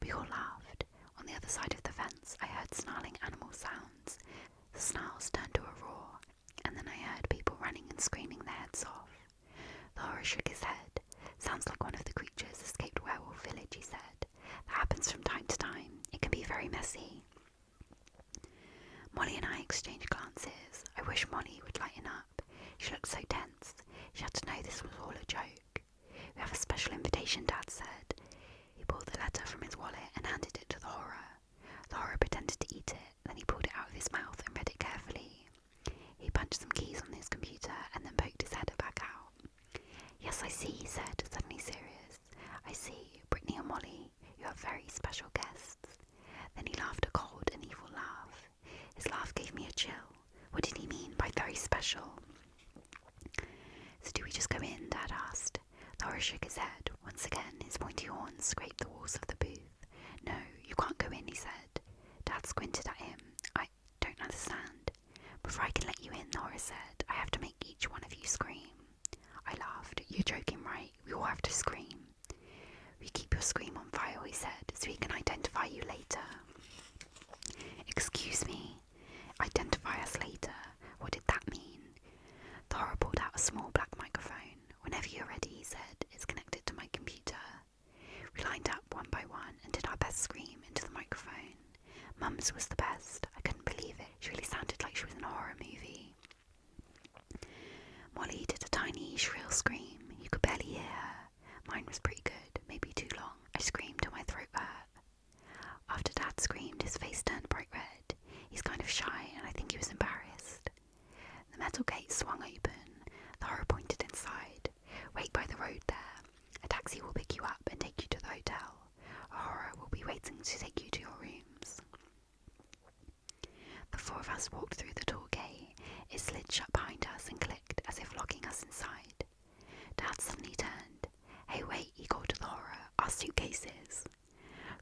We all laughed. On the other side of the fence, I heard snarling animal sounds. The snarls turned to a roar, and then I heard people running and screaming their heads off. The horror shook his head. "Sounds like one of the creatures escaped Werewolf Village," he said. "That happens from time to time. It can be very messy." Molly and I exchanged glances. I wish Molly would lighten up. She looked so tense. She had to know this was all a joke. "We have a special invitation," Dad said. He pulled the letter from his wallet and handed it to the horror. The horror pretended to eat it, then he pulled it chill. What did he mean by very special? So do we just go in? Dad asked. The horror shook his head. Once again, his pointy horns scraped the walls of the booth. No, you can't go in, he said. Dad squinted at him. I don't understand. Before I can let you in, the horror said, I have to make each one of you scream. I laughed. You're joking, right? We all have to scream. We keep your scream on file, he said, so we can identify you later. Excuse me. Identify us later. What did that mean? The horror pulled out a small black microphone. Whenever you're ready, he said, it's connected to my computer. We lined up one by one and did our best scream into the microphone. Mum's was the best. I couldn't believe it. She really sounded like she was in a horror movie. Molly did a tiny, shrill scream. You could barely hear her. Mine was pretty good, maybe too long. I screamed till my throat hurt. After Dad screamed, his face turned bright red. He's kind of shy, and I think he was embarrassed. The metal gate swung open. The horror pointed inside. Wait by the road there. A taxi will pick you up and take you to the hotel. A horror will be waiting to take you to your rooms. The four of us walked through the tall gate. It slid shut behind us and clicked as if locking us inside. Dad suddenly turned. Hey, wait, he called to the horror. Our suitcases.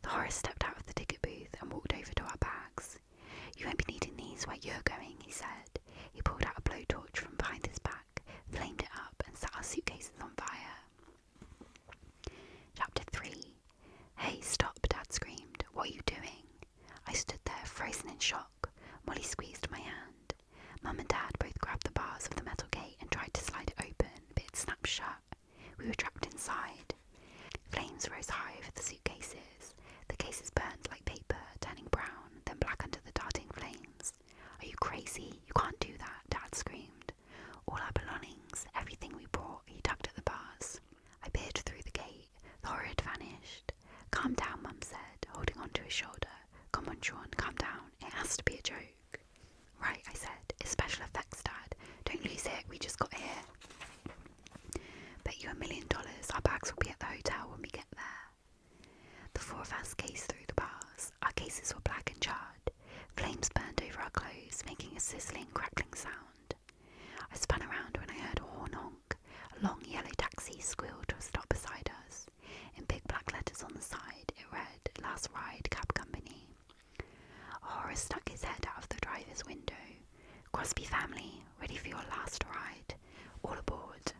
The horror stepped out of the ticket booth and walked over to our bags. You won't be needing these where you're going, he said. He pulled out a blowtorch from behind his back, flamed it up, and set our suitcases on fire. Chapter 3. Hey, stop, Dad screamed. What are you doing? I stood there, frozen in shock. Molly squeezed my hand. Mum and Dad both grabbed the bars of the metal gate and tried to slide it open, but it snapped shut. We were trapped inside. Flames rose high over the suitcases. The cases burned like paper, turning brown, then black under the darting flames. Are you crazy? You can't do that, Dad screamed. All our belongings, everything we brought, he tugged at the bars. I peered through the gate. The horror had vanished. Calm down, Mum said, holding onto his shoulder. Come on, Sean, calm down. It has to be a joke. Right, I said. It's special effects, Dad. Don't lose it. We just got here. Bet you $1 million our bags will be at the hotel when we get there. The four of us gazed through the bars. Our cases were black and charred. Flames burned over our clothes, making a sizzling, crackling sound. I spun around when I heard a horn honk. A long yellow taxi squealed to a stop beside us. In big black letters on the side, it read, Last Ride Cab Company. A horror stuck his head out of the driver's window. Crosby family, ready for your last ride. All aboard.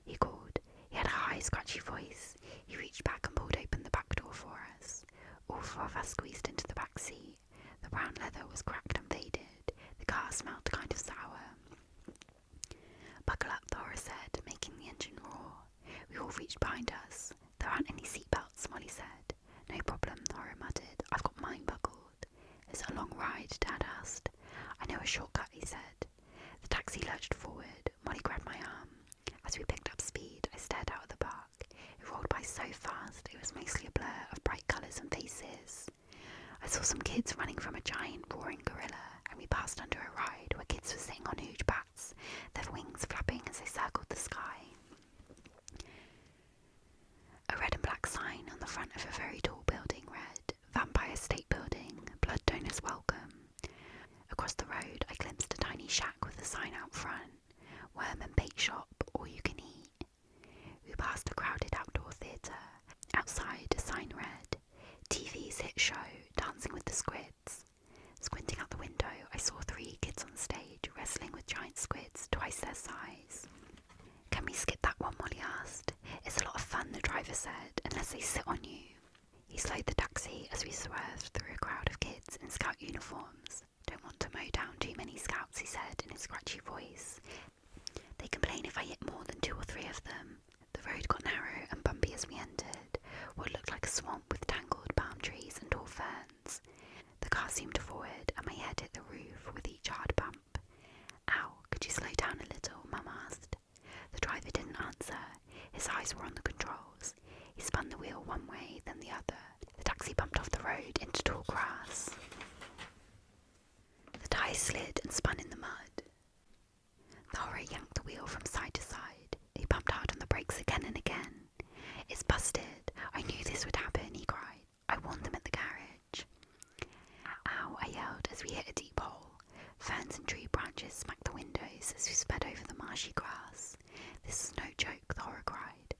He called. He had a high, scratchy voice. He reached back and pulled open the back door for us. All four of us squeezed into the back seat. The brown leather was cracked and faded. The car smelled kind of sour. Buckle up, the horror said, making the engine roar. We all reached behind us. There aren't any seatbelts, Molly said. No problem, the horror muttered. I've got mine buckled. Is it a long ride? Dad asked. I know a shortcut, he said. The taxi lurched forward. Molly grabbed my arm. As we picked up speed, I stared out at the park. It rolled by so fast, it was mostly a blur of bright colours and faces. I saw some kids running from a giant, roaring gorilla, and we passed under a ride where kids were sitting on huge bats, their wings flapping as they circled the sky. A red and black sign on the front of a very tall building read, Vampire State Building, Blood Donors Welcome. Across the road, I glimpsed a tiny shack with a sign out front, Worm and Bait Shop, all you can eat. We passed a crowded outdoor theatre. Outside, a sign read, TV's hit show, Dancing with the Squids. Squinting out the window, I saw 3 kids on stage wrestling with giant squids twice their size. Can we skip that one, Molly asked. It's a lot of fun, the driver said, unless they sit on you. He slowed the taxi as we swerved through a crowd of kids in scout uniforms. Don't want to mow down too many scouts, he said in his scratchy voice. They complain if I hit more than 2 or 3 of them. The road got narrow and bumpy as we entered, what looked like a swamp with tangled palm trees and tall ferns. The car zoomed forward and my head hit the roof with each hard bump. Ow, could you slow down a little? Mum asked. The driver didn't answer. His eyes were on the controls. He spun the wheel one way, then the other. The taxi bumped off the road into tall grass. The tyres slid and spun in the mud. The horror yanked the wheel from side to side. He pumped hard on the brakes again and again. It's busted. I knew this would happen, he cried. I warned them at the garage. Ow, I yelled as we hit a deep hole. eyes as we sped over the marshy grass. This is no joke, the horror cried.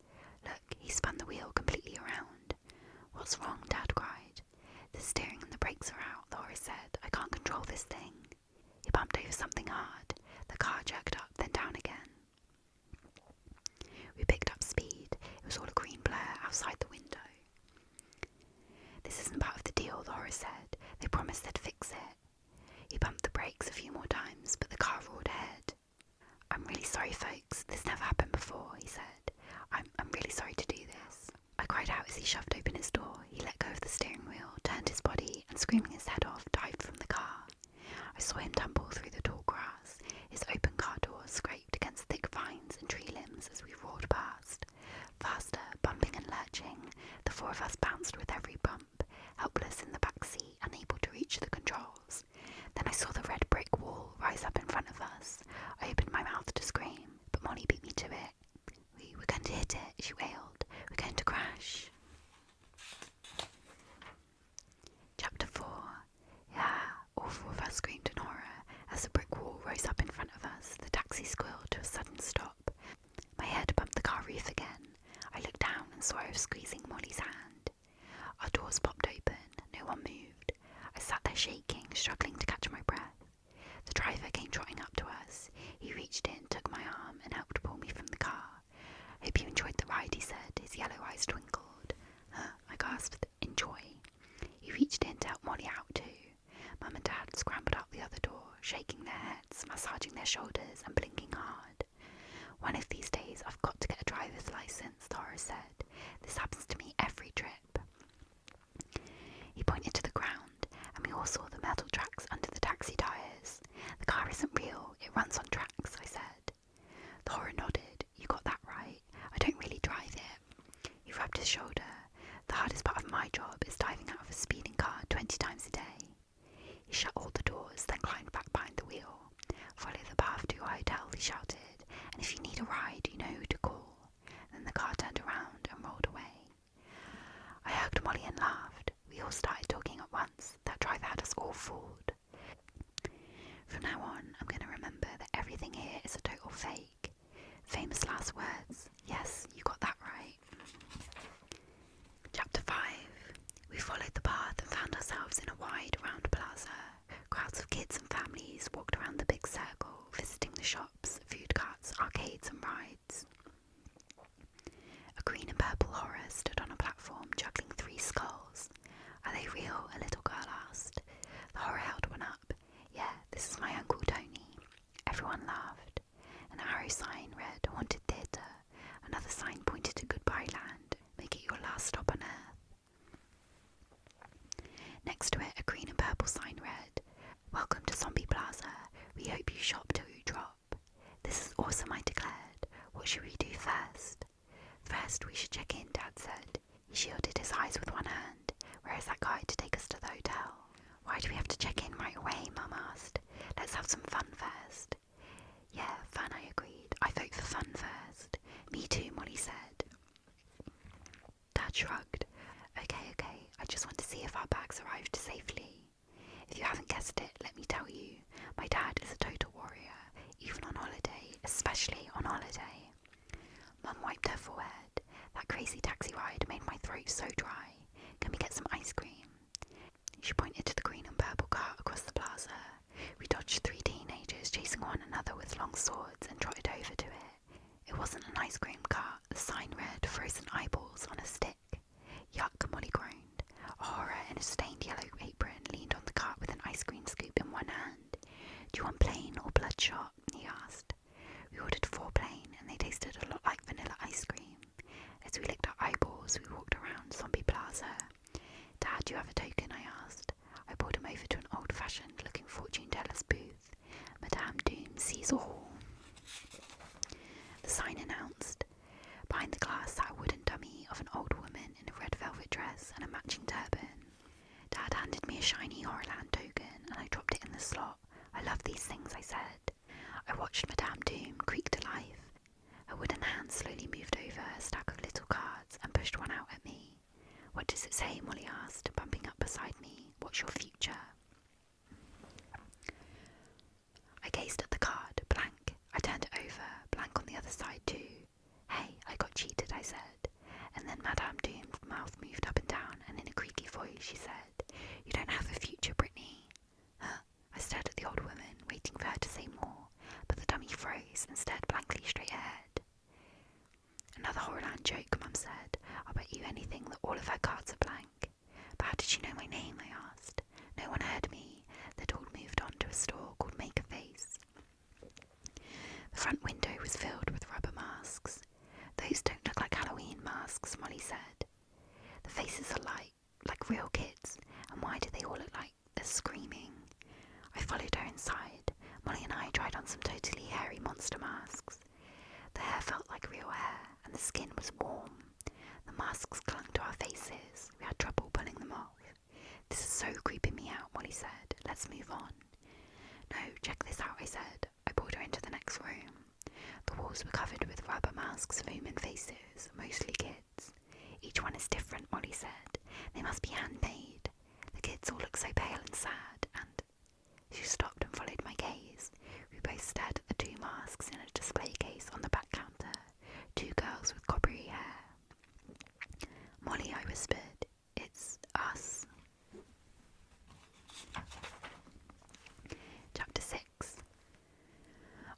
Look, he spun the wheel completely around. What's wrong? Dad cried. The steering and the brakes are out, the horror said. I can't control this thing. He bumped over something hard. The car jerked up, then down again. We picked up speed. It was all a green blur outside the window. This isn't part of the deal, the horror said. They promised they'd fix it. He bumped the brakes a few more times, but the car roared ahead. I'm really sorry, folks. This never happened before, he said. I'm really sorry to do this. I cried out as he shoved open his door. He let go of the steering wheel, turned his body, and screaming his head off, dived from the car. I saw him tumble through the tall grass. His open car door scraped against thick vines and tree limbs as we roared past. Faster, bumping and lurching, the four of us bounced with every bump, helpless in the back seat, unable to reach the controls. Then I saw the red brick wall rise up in front of us. I opened my mouth to scream, but Molly beat me to it. We're going to hit it, she wailed. We're going to crash. Chapter 4. Yeah, all four of us screamed in horror as the brick wall rose up in front of us. The taxi squealed to a sudden stop. My head bumped the car roof again. I looked down and saw I was squeezing Molly's hand. Our doors popped open. No one moved. I sat there shaking, struggling to catch my breath. The driver came trotting up to us. He reached in, took my arm, and helped pull me from the car. Hope you enjoyed the ride, he said. His yellow eyes twinkled. I gasped. Enjoy. He reached in to help Molly out too. Mum and Dad scrambled out the other door, shaking their heads, massaging their shoulders, and blinking hard. One of these days I've got to get a driver's license, Dora said. This happens to me every trip. He pointed to the ground, and we all saw the metal tracks under the taxi tyres. The car isn't real, it runs on tracks, I said. The horror nodded. You got that right. I don't really drive it. He rubbed his shoulder. The hardest part of my job is diving out of a speeding car 20 times a day. He shut all the doors, then climbed back behind the wheel. Follow the path to your hotel, he shouted, and if you need a ride, you know who to call. Then the car turned around and rolled away. I hugged Molly and laughed. We all started talking at once. That driver had us all fooled. From now on, I'm going to remember that everything here is a total fake. Famous last words. Yes, you got that right. Chapter 5. We followed the path and found ourselves in a wide, round plaza. Crowds of kids and families walked around the big circle, visiting the shops, food carts, arcades and rides. A green and purple horror stood on a platform juggling 3 skulls. Are they real? A little girl asked. The horror held one up. Yeah, this is my Uncle Tony. Everyone laughed. An arrow sign read Haunted Theatre. Another sign pointed to Goodbye Land. Make it your last stop on Earth. Next to it, a green and purple sign read Welcome to Zombie Plaza. We hope you shop till you drop. This is awesome, I declared. What should we do first? First, we should check in, Dad said. He shielded his eyes with one hand. Where is that guide to take us to the hotel? Why do we have to check in right away? Mum asked. Let's have some fun first. Yeah, fun, I agreed. I vote for fun first. Me too, Molly said. Dad shrugged. Okay, I just want to see if our bags arrived safely. If you haven't guessed it, let me tell you, my dad is a total warrior, even on holiday, especially on holiday. Mum wiped her forehead. That crazy taxi ride made my throat so dry. Can we get some ice cream? She pointed to the green and purple car across the plaza. We dodged 3 teenagers chasing one another with long swords and trotted over to it. It wasn't an ice cream cart. The sign read Frozen Eyeballs on a Stick. Yuck, Molly groaned. A horror in a stained yellow apron leaned on the cart with an ice cream scoop in one hand. Do you want plain or bloodshot? He asked. We ordered 4 plain, and they tasted a lot like vanilla ice cream. As we licked our eyeballs, we walked around Zombie Plaza. Dad, do you have a token? I asked. I pulled him over to an old-fashioned looking fortune teller's booth. Madame Doom sees all. The sign announced. Behind the glass sat a wooden dummy of an old woman in a red velvet dress and a matching turban. Dad handed me a shiny Horrorland token and I dropped it in the slot. I love these things, I said. I watched Madame Doom creak to life. Her wooden hand slowly moved over a stack of little cards and pushed one out at me. What does it say? Molly asked, bumping up beside me. What's your future? I gazed at the card, blank. front window was filled with rubber masks. Those don't look like Halloween masks, Molly said. The faces are like real kids, and why do they all look like they're screaming? I followed her inside. Molly and I tried on some totally hairy monster masks. The hair felt like real hair, and the skin was warm. The masks clung to our faces. We had trouble pulling them off. This is so creeping me out, Molly said. Let's move on. No, check this out, I said. I pulled her into the next room. The walls were covered with rubber masks of human faces, mostly kids. Each one is different, Molly said. They must be handmade. The kids all look so pale and sad, and she stopped and followed my gaze. We both stared at the two masks in a display case on the back counter. Two girls with coppery hair. Molly, I whispered, it's us. Chapter 6.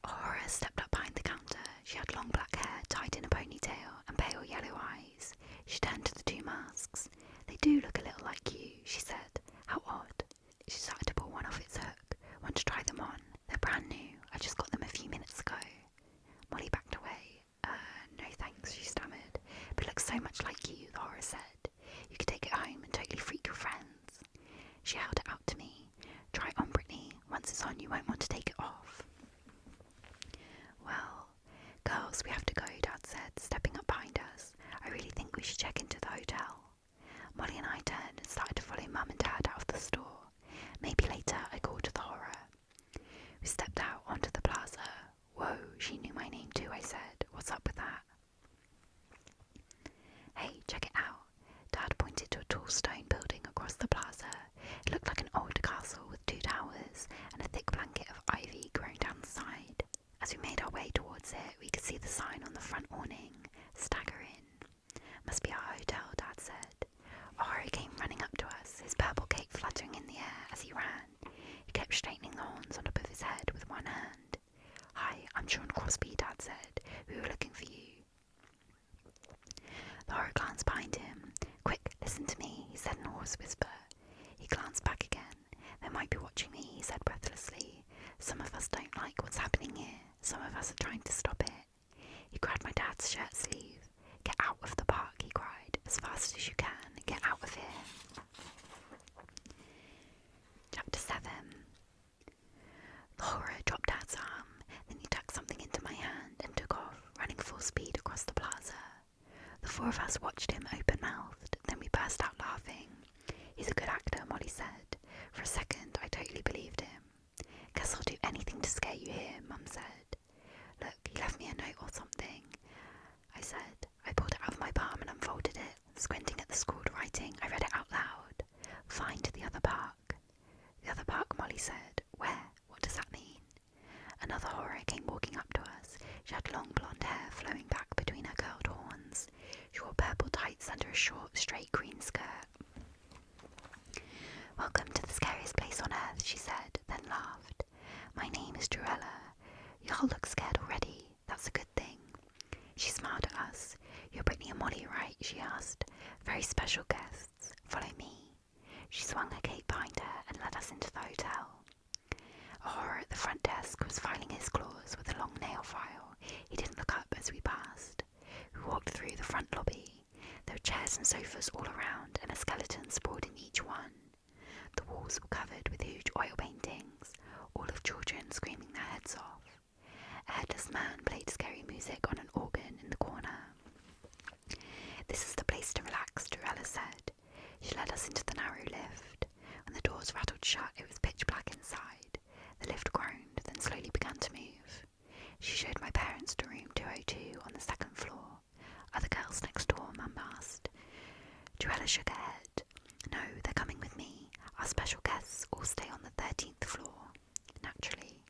Aurora stepped up behind the counter. She had long black hair tied in a ponytail and pale yellow eyes. She turned to the two masks. They do look a little like you, she said. How odd. She started to pull one off its hook. Want to try them on? They're brand new. I just got them a few minutes ago. Molly backed away. No thanks, she stammered. But it looks so much like you, the horror said. You could take it home and totally freak your friends. She held it out to me. Try it on, Brittany. Once it's on, you won't want to take it off. Well, girls, we have to go, Dad said, stepping up behind us. I really think we should check into the hotel. Molly and I turned and started to follow Mum and Dad out of the store. Maybe later, I called to the horror. We stepped out onto the plaza. Whoa, she knew my name too, I said. What's up with that? Hey, check it out. Dad pointed to a tall stone building across the plaza. It looked like an old castle with two towers and a thick blanket of ivy growing down the side. As we made our way towards it, we could see the sign on the front awning, Stagger Inn. Must be our hotel, Dad said. Ori came running up to us, his purple cape fluttering in the air as he ran. He kept straightening the horns on top of his head with one hand. Hi, I'm Sean Crosby, Dad said. We were looking for you. The horror glanced behind him. Quick, listen to me, he said in a hoarse whisper. He glanced back again. They might be watching me, he said breathlessly. Some of us don't like what's happening here. Some of us are trying to stop it. He grabbed my dad's shirt sleeve. Get out of the park, he cried. As fast as you can. Get out of here. Chapter 7. The horror dropped Dad's arm. Then he tucked something into my hand and took off, running full speed across the plaza. The four of us watched him open-mouthed. Then we burst out laughing. He's a good actor, Molly said. For a second, I totally believed him. Guess I'll do anything to scare you here, Mum said. Look, he left me a note or something, I said. I pulled it out of my palm and unfolded it. Squinting at the scrawled writing, I read it out loud. Find the other park. The other park, Molly said. Where? What does that mean? Another horror came walking up to us. She had long blonde hair flowing back between her curled horns. She wore purple tights under a short, straight green skirt. Welcome to the scariest place on earth, she said, then laughed. My name is Druella. You all look scared already. That's a good thing. She smiled at us. You're Brittany and Molly, right? She asked. Very special guests. Follow me. She swung her cape behind her and led us into the hotel. A horror at the front desk was filing his claws with a long nail file. He didn't look up as we passed. We walked through the front lobby. There were chairs and sofas all around, and a skeleton sprawled in each one. The walls were covered with huge oil paintings, all of children screaming their heads off. A headless man played scary music on an organ in the corner. This is the place to relax, Druella said. She led us into the narrow lift. When the doors rattled shut, it was pitch black inside. The lift groaned, then slowly began to move. She showed my parents to room 202 on the second floor. Are the girls next door? Mum asked. Druella shook her head. No, they're coming with me. Our special guests all stay on the 13th floor. Naturally.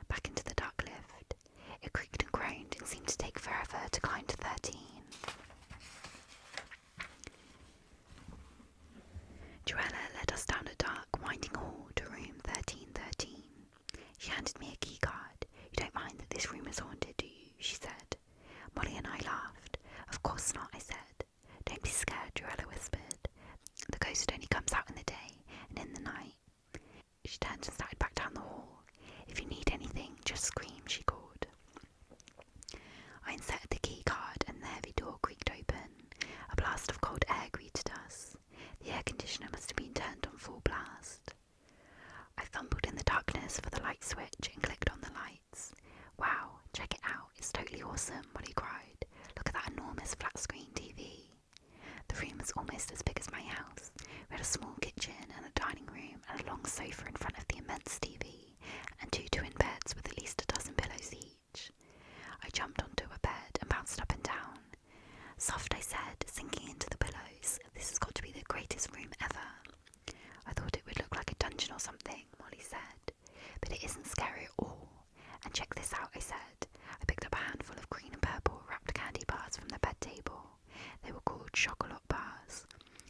Back into the dark lift. It creaked and groaned and seemed to take forever to climb to 13. Druella led us down a dark, winding hall to room 1313. She handed me a key card. You don't mind that this room is haunted, do you? She said. Molly and I laughed. Of course not, I said. Don't be scared, Druella whispered. The ghost only comes out in the day and in the night. She turned and started back down the hall. If you need anything, just scream, she called. switch and clicked on the lights. Wow, check it out, it's totally awesome, Molly cried. Look at that enormous flat screen TV. The room was almost as big as my house. We had a small kitchen and a dining room and a long sofa in front of the immense TV and 2 twin beds with at least a dozen pillows each. I jumped onto a bed and bounced up and down. Soft, I said, sinking into the pillows. This has got to be the greatest room ever. I thought it would look like a dungeon or something, Molly said. But it isn't scary at all. And check this out, I said. I picked up a handful of green and purple wrapped candy bars from the bed table. They were called chocolate bars.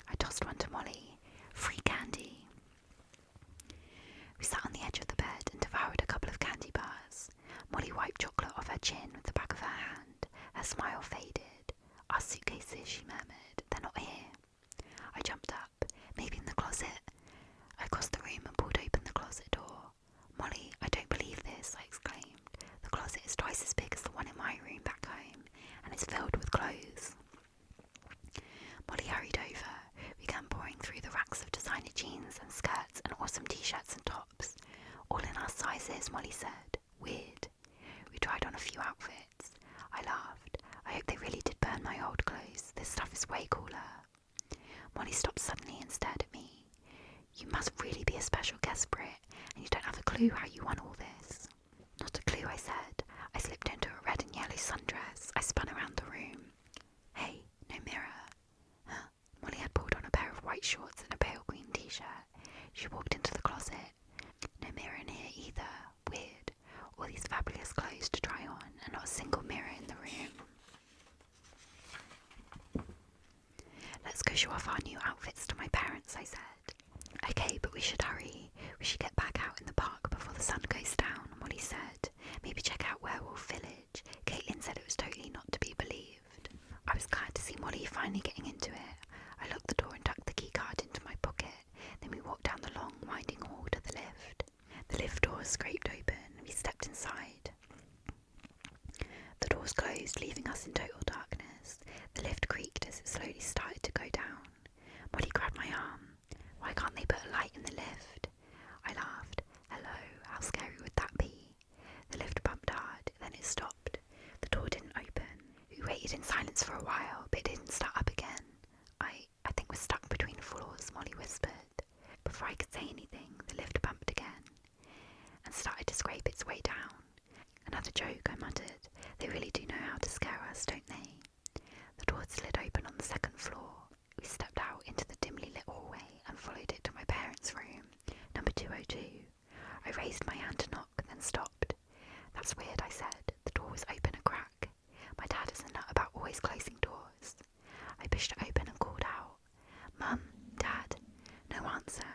I tossed one to Molly. Free candy. We sat on the edge of the bed and devoured a couple of candy bars. Molly wiped chocolate off her chin with the back of her hand. Her smile faded. Our suitcases, she murmured. They're not here. I jumped up. Maybe in the closet. I crossed the room and pulled open the closet door. Molly, I don't believe this, I exclaimed. The closet is twice as big as the one in my room back home, and it's filled with clothes. Molly hurried over. We began pouring through the racks of designer jeans and skirts and awesome t-shirts and tops. All in our sizes, Molly said. Weird. We tried on a few outfits. I laughed. I hope they really did burn my old clothes. This stuff is way cooler. Molly stopped suddenly and stared at me. You must really be a special guest, Brit, and you don't have a clue how you won all this. Not a clue, I said. I slipped into a red and yellow sundress. I spun around the room. Hey, no mirror. Huh? Molly had pulled on a pair of white shorts and a pale green t-shirt. She walked into the closet. No mirror in here either. Weird. All these fabulous clothes to try on, and not a single mirror in the room. Let's go show off our new outfits to my parents, I said. Okay, but we should hurry. We should get back out in the park before the sun goes down, Molly said. Maybe check out Werewolf Village. Caitlin said it was totally not to be believed. I was glad to see Molly finally getting into it. I locked the door and tucked the key card into my pocket. Then we walked down the long, winding hall to the lift. The lift door scraped open. We stepped inside. The doors closed, leaving us in total darkness. The lift creaked as it slowly started to go down. Molly grabbed my arm. Why can't they put a light in the lift? I laughed. Hello, how scary would that be? The lift bumped hard, then it stopped. The door didn't open. We waited in silence for a while, but it didn't start up again. I think we're stuck between floors, Molly whispered. Before I could say anything, the lift bumped again and started to scrape its way down. Another joke, I muttered. They really do know how to scare us, don't they? The door slid open on the second floor. We stepped out into the dimly lit hallway and followed it to my parents' room, number 202. I raised my hand to knock, then stopped. That's weird, I said. The door was open a crack. My dad is a nut about always closing doors. I pushed it open and called out. Mum, Dad. No answer.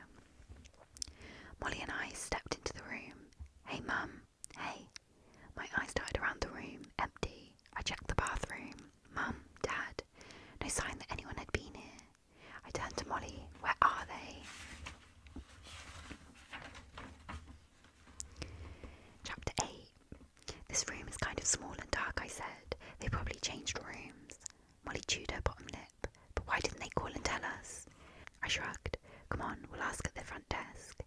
Molly and I stepped into the room. Hey, Mum. Hey. My eyes darted around the room, empty. I checked the bathroom. Mum, Dad. No sign that anyone had been here. I turned to Molly. Where are they? Chapter 8. This room is kind of small and dark, I said. They probably changed rooms. Molly chewed her bottom lip. But why didn't they call and tell us? I shrugged. Come on, we'll ask at the front desk.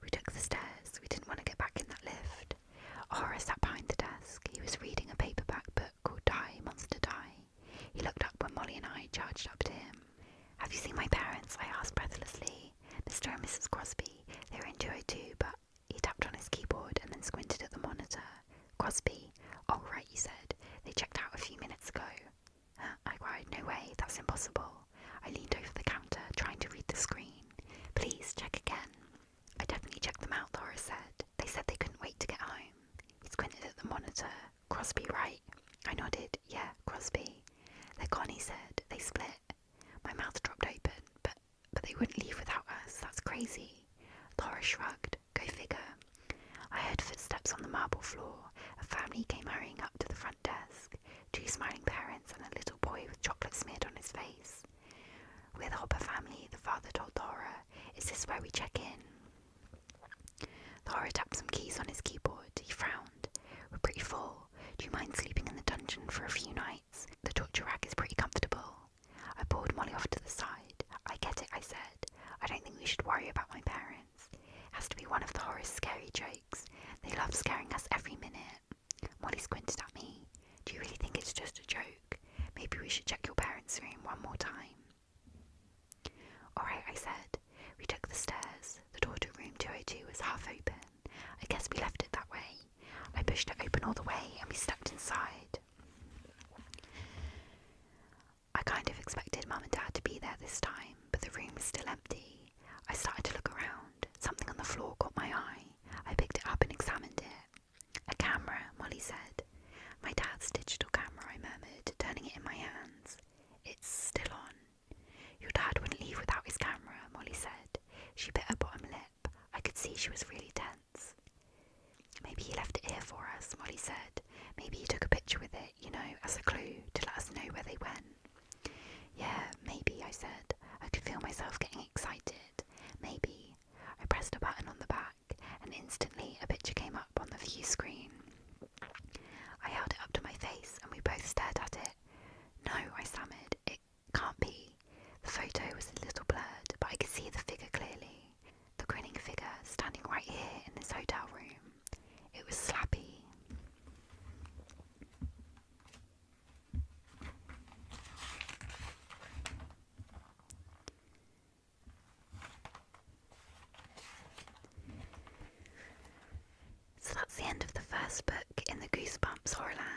We took the stairs. We didn't want to get back in that lift. Horace sat behind the desk. He was reading a paperback book called Die, Monster Die. He looked up when Molly and I charged up to him. Have you seen my parents? I asked breathlessly. Mr. and Mrs. Crosby. They were in 202, but he tapped on his keyboard and then squinted at the monitor. Crosby. Oh, right, you said. They checked out a few minutes ago. I cried. No way, that's impossible. I leaned over the counter, trying to read the screen. Please, check again. I definitely checked them out, Horace said. They said they couldn't wait to get home. He squinted at the monitor. Crosby, right? I nodded. Yeah, Crosby. They're gone, he said. They split. My mouth dropped open, but they wouldn't leave without us. That's crazy. Laura shrugged. Go figure. I heard footsteps on the marble floor. A family came hurrying up to the front desk. 2 smiling parents and a little boy with chocolate smeared on his face. We're the Hopper family, the father told Laura. Is this where we check in? Laura tapped some keys on his keyboard. He frowned. We're pretty full. Do you mind sleeping in the dungeon for a few nights? The torture rack is pretty comfortable. I pulled Molly off to the side. I get it, I said. I don't think we should worry about my parents. It has to be one of the Horace scary jokes. They pushed it open all the way and we stepped inside. I kind of expected Mum and Dad to be there this time, but the room was still empty. I started to look around. Something on the floor caught my eye. I picked it up and examined it. A camera, Molly said. My dad's digital camera, I murmured, turning it in my hands. It's still on. Your dad wouldn't leave without his camera, Molly said. She bit her bottom lip. I could see she was really tense. Maybe he left it here for us, Molly said. Maybe he took a picture with it, as a clue to let us know where they went. Yeah, maybe, I said. I could feel myself getting excited. Maybe. I pressed a button on the back, and instantly a picture came up on the view screen. I held it up to my face, and we both stared at it. No, I stammered. It can't be. The photo was a little blurred, but I could see the figure clearly. The grinning figure standing right here in this hotel room. It was Slappy. So that's the end of the first book in the Goosebumps Horrorland